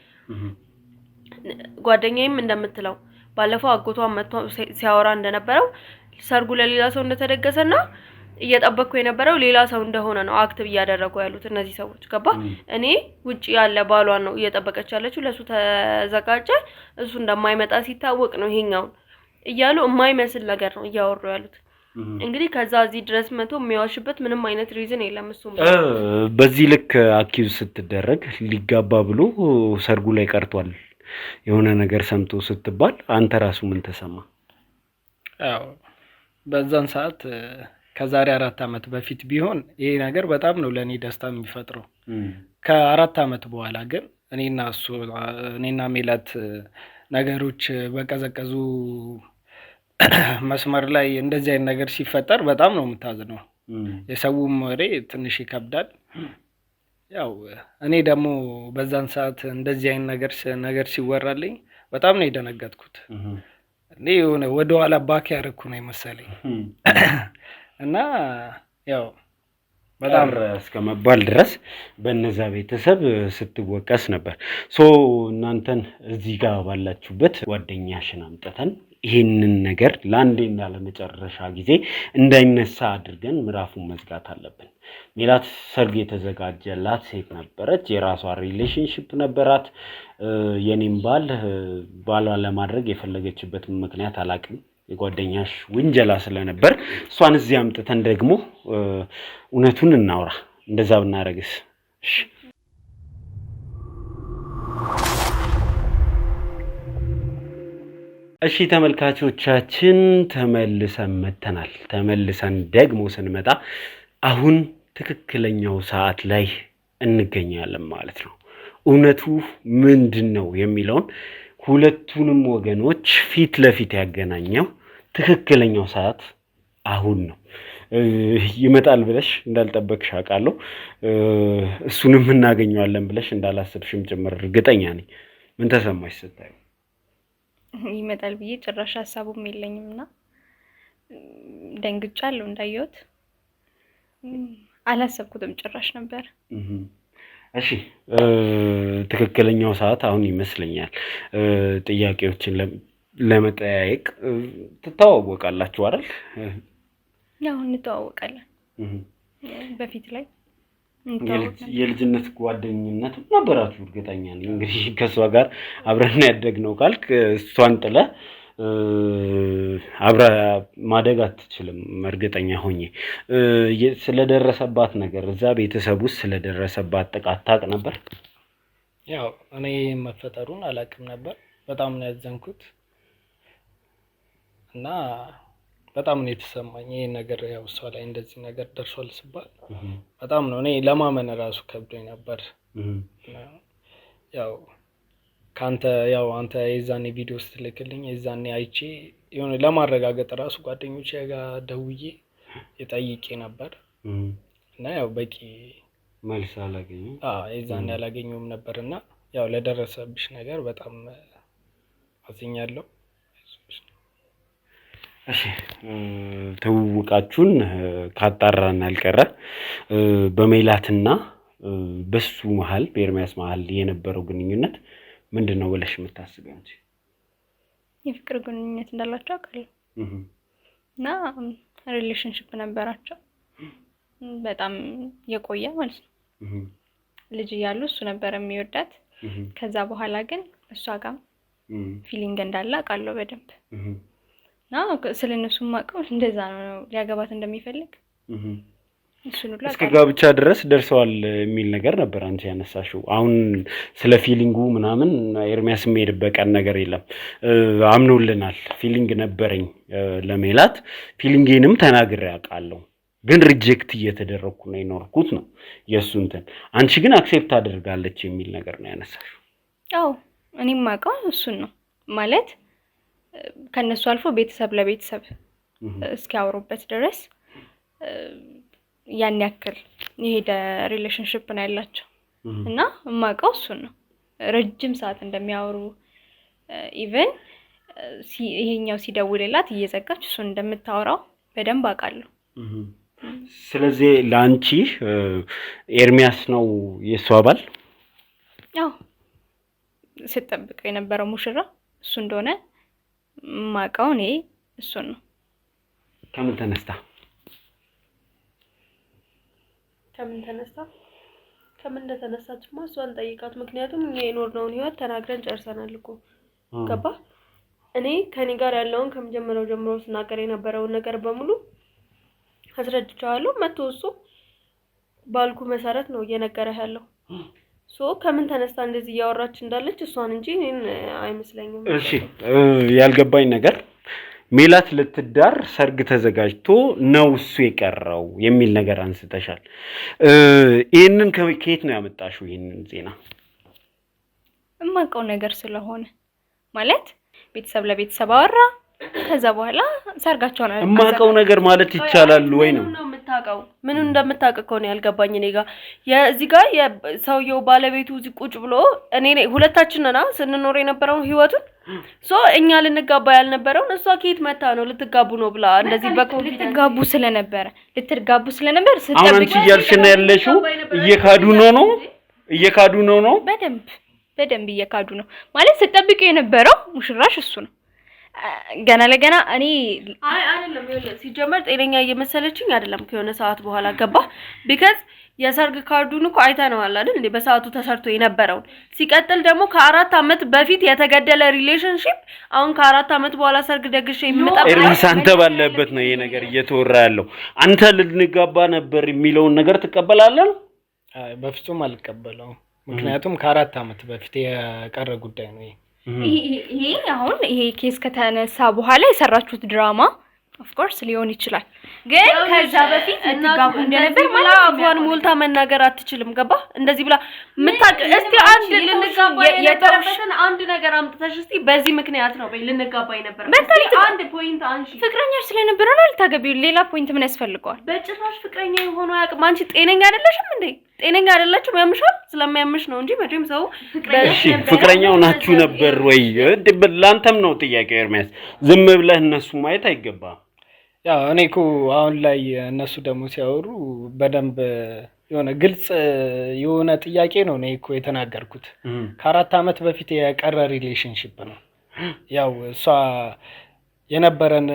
ጓደኛዬም እንደምትለው ባለፈው አጎቷ መጥቶ ሲያወራ እንደነበረው ሰርጉ ለሌላ ሰው እንደተደገሰና እየጠበቅኩ የነበረው ሌላ ሰው እንደሆነ ነው አክቲቭ እያደረጉ ያሉት እነዚህ ሰዎች ገባ። እኔ ውጪ ያለ ባሏን ነው እየጠበቀች ያለችው፣ ለሱ ተዘጋጀ፣ እሱ እንደማይመጣ ሲታወቅ ነው ይሄኛው እያሉ የማይመስል ነገር ነው እያወሩ ያሉት። እንግዲህ ከዛ እዚህ ድረስ መቶ የሚያዋሽበት ምንም አይነት ሪዝን የለም። እሱ በዚህ ልክ አኪዩዝ ስትደረግ ሊጋባ ብሎ ሰርጉ ላይ ቀርቷል የሆነ ነገር ሰምቶ ስትባል አንተ ራሱ ምን ተሰማ? ያው በዛን ሰዓት ከዛሬ 4 ዓመት በፊት ቢሆን ይሄ ነገር በጣም ነው ለኔ ደስታ የሚፈጥረው። ከ4 ዓመት በኋላ ግን እኔና ሜላት ነገሮች በቀዘቀዙ መስመር ላይ እንደዚህ አይነት ነገር ሲፈጠር በጣም ነው የምታዝነው። የሰውም ወሬ ትንሽ ይከብዳል። ያው እኔ ደግሞ በዛን ሰዓት እንደዚህ አይነት ነገር ሲወራልኝ በጣም ነው የደነገጥኩት። እኔ የሆነ ወደ ኋላ ባክ ያደረኩ ነው መሰለኝ እና ያው በጣም እስከመባል ድረስ በእነዛ ቤተሰብ ስትወቀስ ነበር። እናንተን እዚህ ጋር ባላችሁበት ጓደኛሽን አምጥተን ይህንን ነገር ለአንዴና ለመጨረሻ ጊዜ እንዳይነሳ አድርገን ምዕራፉን መዝጋት አለብን። ሜላት ሰርግ የተዘጋጀላት ሴት ነበረች። የራሷ ሪሌሽንሽፕ ነበራት። የኔም ባሏ ለማድረግ የፈለገችበት ምክንያት አላቅም። የጓደኛሽ ውንጀላ ስለነበር እሷን እዚህ አምጥተን ደግሞ እውነቱን እናውራ። እንደዛ ብናረግስ? እሺ ተመልካቾቻችን ተመልሰን መተናል። ተመልሰን ደግሞ ስንመጣ አሁን ትክክለኛው ሰዓት ላይ እንገኛለን ማለት ነው። እውነቱ ምንድነው የሚለውን ሁለቱንም ወገኖች ፊት ለፊት ያገናኘው ትክክለኛው ሰዓት አሁን ነው። ይመጣል ብለሽ እንዳልጠበቅሽ አውቃለሁ። እሱንም እናገኘዋለን ብለሽ እንዳላሰብሽም ጭምር እርግጠኛ ነኝ። ምን ተሰማሽ ስታዩ? ይመጣል ብዬ ጭራሽ ሀሳቡም የለኝምና ደንግጫለሁ። እንዳየሁት አላሰብኩትም ጭራሽ ነበር። እሺ ትክክለኛው ሰዓት አሁን ይመስለኛል። ጥያቄዎችን ለመጠያየቅ ትተዋወቃላችሁ አይደል? ያው እንተዋወቃለን። በፊት ላይ የልጅነት ጓደኝነት ነበራችሁ እርግጠኛ ነኝ። እንግዲህ ከሷ ጋር አብረን ያደግነው ካልክ እሷን ጥለህ አብራ ማደግ አትችልም። እርግጠኛ ሆኜ ስለደረሰባት ነገር እዛ ቤተሰብ ውስጥ ስለደረሰባት ጥቃት ታውቅ ነበር? ያው እኔ መፈጠሩን አላውቅም ነበር። በጣም ነው ያዘንኩት እና በጣም ነው የተሰማኝ። ይሄ ነገር ያው እሷ ላይ እንደዚህ ነገር ደርሷል ሲባል በጣም ነው እኔ ለማመን ራሱ ከብዶኝ ነበር። ያው አንተ የዛኔ ቪዲዮ ስትልክልኝ የዛኔ አይቼ የሆነ ለማረጋገጥ ራሱ ጓደኞቼ ጋር ደውዬ የጠይቄ ነበር እና ያው በቂ መልስ አላገኘሁም። የዛኔ አላገኘሁም ነበርና ያው ለደረሰብሽ ነገር በጣም አዝኛለሁ። እሺ ትውውቃችሁን ካጣራን አልቀረ በሜላትና በሱ መሀል በኤርሚያስ መሀል የነበረው ግንኙነት ምንድነው ብለሽ የምታስቢው አንቺ? የፍቅር ግንኙነት እንዳላቸው አውቃለሁ እና ሪሌሽንሽፕ ነበራቸው በጣም የቆየ ማለት ነው። ልጅ እያሉ እሱ ነበር የሚወዳት። ከዛ በኋላ ግን እሷ ጋር ፊሊንግ እንዳለ አውቃለሁ በደንብ እና ስለነሱ ማቀው እንደዛ ነው ሊያገባት እንደሚፈልግ እሱን ሁሉ እስከ ጋብቻ ድረስ ደርሰዋል የሚል ነገር ነበር አንቺ ያነሳሽው። አሁን ስለ ፊሊንጉ ምናምን ኤርሚያስ የሚሄድበት ነገር የለም። አምኖልናል። ፊሊንግ ነበረኝ ለሜላት ፊሊንጌንም ተናግሬ አውቃለሁ፣ ግን ሪጀክት እየተደረኩ ነው የኖርኩት ነው የሱ እንትን። አንቺ ግን አክሴፕት አድርጋለች የሚል ነገር ነው ያነሳሽው። አዎ እኔም ማቀው እሱን ነው ማለት ከነሱ አልፎ ቤተሰብ ለቤተሰብ እስኪያወሩበት ድረስ ያን ያክል የሄደ ሪሌሽንሽፕ ነው ያላቸው እና ማቀው እሱን ነው። ረጅም ሰዓት እንደሚያወሩ ኢቭን ይሄኛው ሲደውልላት እየዘጋች እሱን እንደምታወራው በደንብ አውቃለሁ። ስለዚህ ላንቺ ኤርሚያስ ነው የሷ ባል? አዎ ስትጠብቀው የነበረው ሙሽራ እሱ እንደሆነ ማቀው እኔ እሱን ነው። ከምን ተነስታ? ከምን እንደተነሳችማ እሷን ጠይቃት። ምክንያቱም እኛ የኖርነውን ህይወት ተናግረን ጨርሰናል እኮ ገባ። እኔ ከኔ ጋር ያለውን ከመጀመሪያው ጀምሮ ስናገር የነበረውን ነገር በሙሉ አስረድቻለሁ። መጥቶ እሱ ባልኩ መሰረት ነው እየነገረህ ያለው። ከምን ተነስታ እንደዚህ እያወራች እንዳለች እሷን እንጂ እኔን አይመስለኝም። እሺ ያልገባኝ ነገር ሜላት ልትዳር ሰርግ ተዘጋጅቶ ነው እሱ የቀረው የሚል ነገር አንስተሻል። ይሄንን ከየት ነው ያመጣሽው? ይሄንን ዜና የማውቀው ነገር ስለሆነ ማለት ቤተሰብ ለቤተሰብ አወራ። ከዛ በኋላ ሰርጋቸውን የማውቀው ነገር ማለት ይቻላል ወይ ነው? ምን እንደምታውቅ እኮ ነው ያልገባኝ። እኔ ጋር እዚህ ጋር የሰውየው ባለቤቱ እዚህ ቁጭ ብሎ እኔ ሁለታችንና ስንኖር የነበረው ህይወቱን እኛ ልንጋባ ያልነበረውን እሷ ከየት መታ ነው ልትጋቡ ነው ብላ እንደዚህ በኮንፊደንስ ልትጋቡ ስለነበር አሁን አንቺ እያልሽ ነው ያለሽው እየካዱ ነው በደንብ እየካዱ ነው ማለት ስትጠብቁ የነበረው ሙሽራሽ እሱ ነው። ገና ለገና እኔ አይደለም ሲጀመር ጤነኛ እየመሰለችኝ አይደለም ከሆነ ሰዓት በኋላ ገባ ቢካዝ የሰርግ ካርዱን እኮ አይተነዋል አይደል እንዴ በሰዓቱ ተሰርቶ የነበረው። ሲቀጥል ደግሞ ከ4 አመት በፊት የተገደለ ሪሌሽንሺፕ አሁን ከ4 አመት በኋላ ሰርግ ደግሼ የሚመጣ እርስ አንተ ባለበት ነው ይሄ ነገር እየተወራ ያለው። አንተ ልንጋባ ነበር የሚለውን ነገር ትቀበላለህ? አይ በፍጹም አልቀበለውም። ምክንያቱም ከ4 አመት በፊት የቀረ ጉዳይ ነው ይሄ አሁን ይሄ ኬስ ከተነሳ በኋላ የሰራችሁት ድራማ ኦፍ ኮርስ ሊሆን ይችላል። ግን ከዛ በፊት ልትጋቡ እንደነበር ማለት አፏን ሞልታ መናገር አትችልም። ገባ እንደዚህ ብላ ምታቅ እስቲ አንድ ልንጋባ የነበረበትን አንድ ነገር አምጥተሽ እስቲ በዚህ ምክንያት ነው ልንጋባ የነበረበት አንድ ፖይንት አንቺ ፍቅረኛሽ ስለነበረ ነው ልታገቢው። ሌላ ፖይንት ምን ያስፈልገዋል? በጭራሽ ፍቅረኛ የሆነ ያቅም አንቺ ጤነኛ አይደለሽም እንዴ? ጤነኛ አይደለችም። ያምሻል ስለማያምሽ ነው እንጂ መቼም ሰው ፍቅረኛው ናችሁ ነበር ወይ? ላንተም ነው ጥያቄው ኤርሚያስ። ዝም ብለህ እነሱ ማየት አይገባም። ያው እኔ እኮ አሁን ላይ እነሱ ደግሞ ሲያወሩ በደንብ የሆነ ግልጽ የሆነ ጥያቄ ነው እኔ እኮ የተናገርኩት። ከ4 አመት በፊት የቀረ ሪሌሽንሺፕ ነው። ያው እሷ የነበረን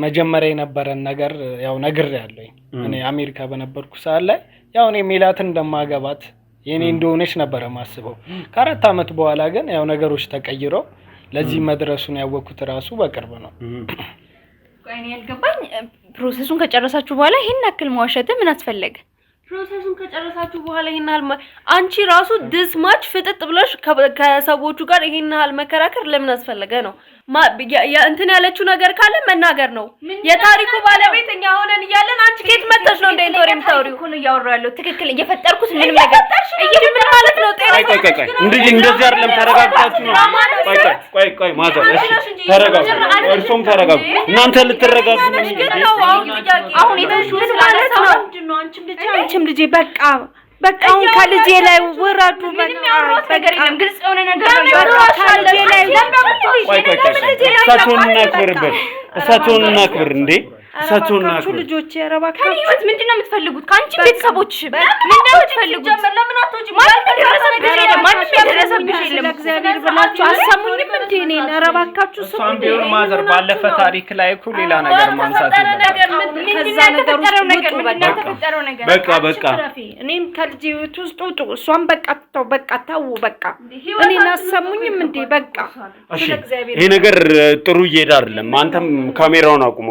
መጀመሪያ የነበረን ነገር ያው ነግሬያለሁ። እኔ አሜሪካ በነበርኩ ሰዓት ላይ ያው እኔ ሜላትን እንደማገባት የኔ እንደሆነች ነበር ማስበው። ከ4 አመት በኋላ ግን ያው ነገሮች ተቀይረው ለዚህ መድረሱን ያወኩት ራሱ በቅርብ ነው። ቆይኔ ያልገባኝ ፕሮሰሱን ከጨረሳችሁ በኋላ ይሄን አክል ማዋሸት ምን አስፈለገ? ፕሮሰሱን ከጨረሳችሁ በኋላ ይሄን ያህል አንቺ ራሱ this much ፍጥጥ ብለሽ ከሰዎቹ ጋር ይሄን ያህል መከራከር ለምን አስፈለገ ነው? እንትን ያለችው ነገር ካለ መናገር ነው። የታሪኩ ባለቤትኛ ሆነን እያለን አንቺ ከየት መጣሽ ነው እንደ እንቶሪ የምታወሪው? እኮ ነው ያወራው ያለው ትክክል እየፈጠርኩት ምንም ነገር ምን ማለት ነው? ቆይ እንደዚህ አይደለም። ተረጋግታችሁ ነው። ቆይ ማዘር እሺ ተረጋጉ። እርሶም ተረጋጉ። እናንተ ልትረጋጉ ነው። አሁን ምን ማለት ነው? አንቺም ልጄ በቃ አሁን ከልጄ ላይ ወራዱ። ነገር የለም ግልጽ የሆነ ነገር ነው። ከልጄ ላይ ቆይ እሳቸውን እናክብር እንዴ እሳቸውን እናክብር። ልጆች ያረባካችሁ ከልጆች ምንድነው የምትፈልጉት? ካንቺ ቤተሰቦች ምንድነው የምትፈልጉት? ለምን አትወጪ? ማለት ደረሰ ነገር የለም። ማለት ደረሰብሽ የለም። እግዚአብሔር ብላችሁ አሰሙኝም እንዴ እኔ ያረባካችሁ ሰው እንዴ ማዘር ባለፈ ታሪክ ላይ እኮ ሌላ ነገር ማንሳት ይችላል። ከዛ ነገር ተፈጠረው ነገር በቃ እኔም ከልጄ ውስጥ ውጡ። እሷን በቃ ተው እኔን አሰሙኝም እንዴ በቃ። እሺ ይሄ ነገር ጥሩ እየሄደ አይደለም። አንተም ካሜራውን አቁሞ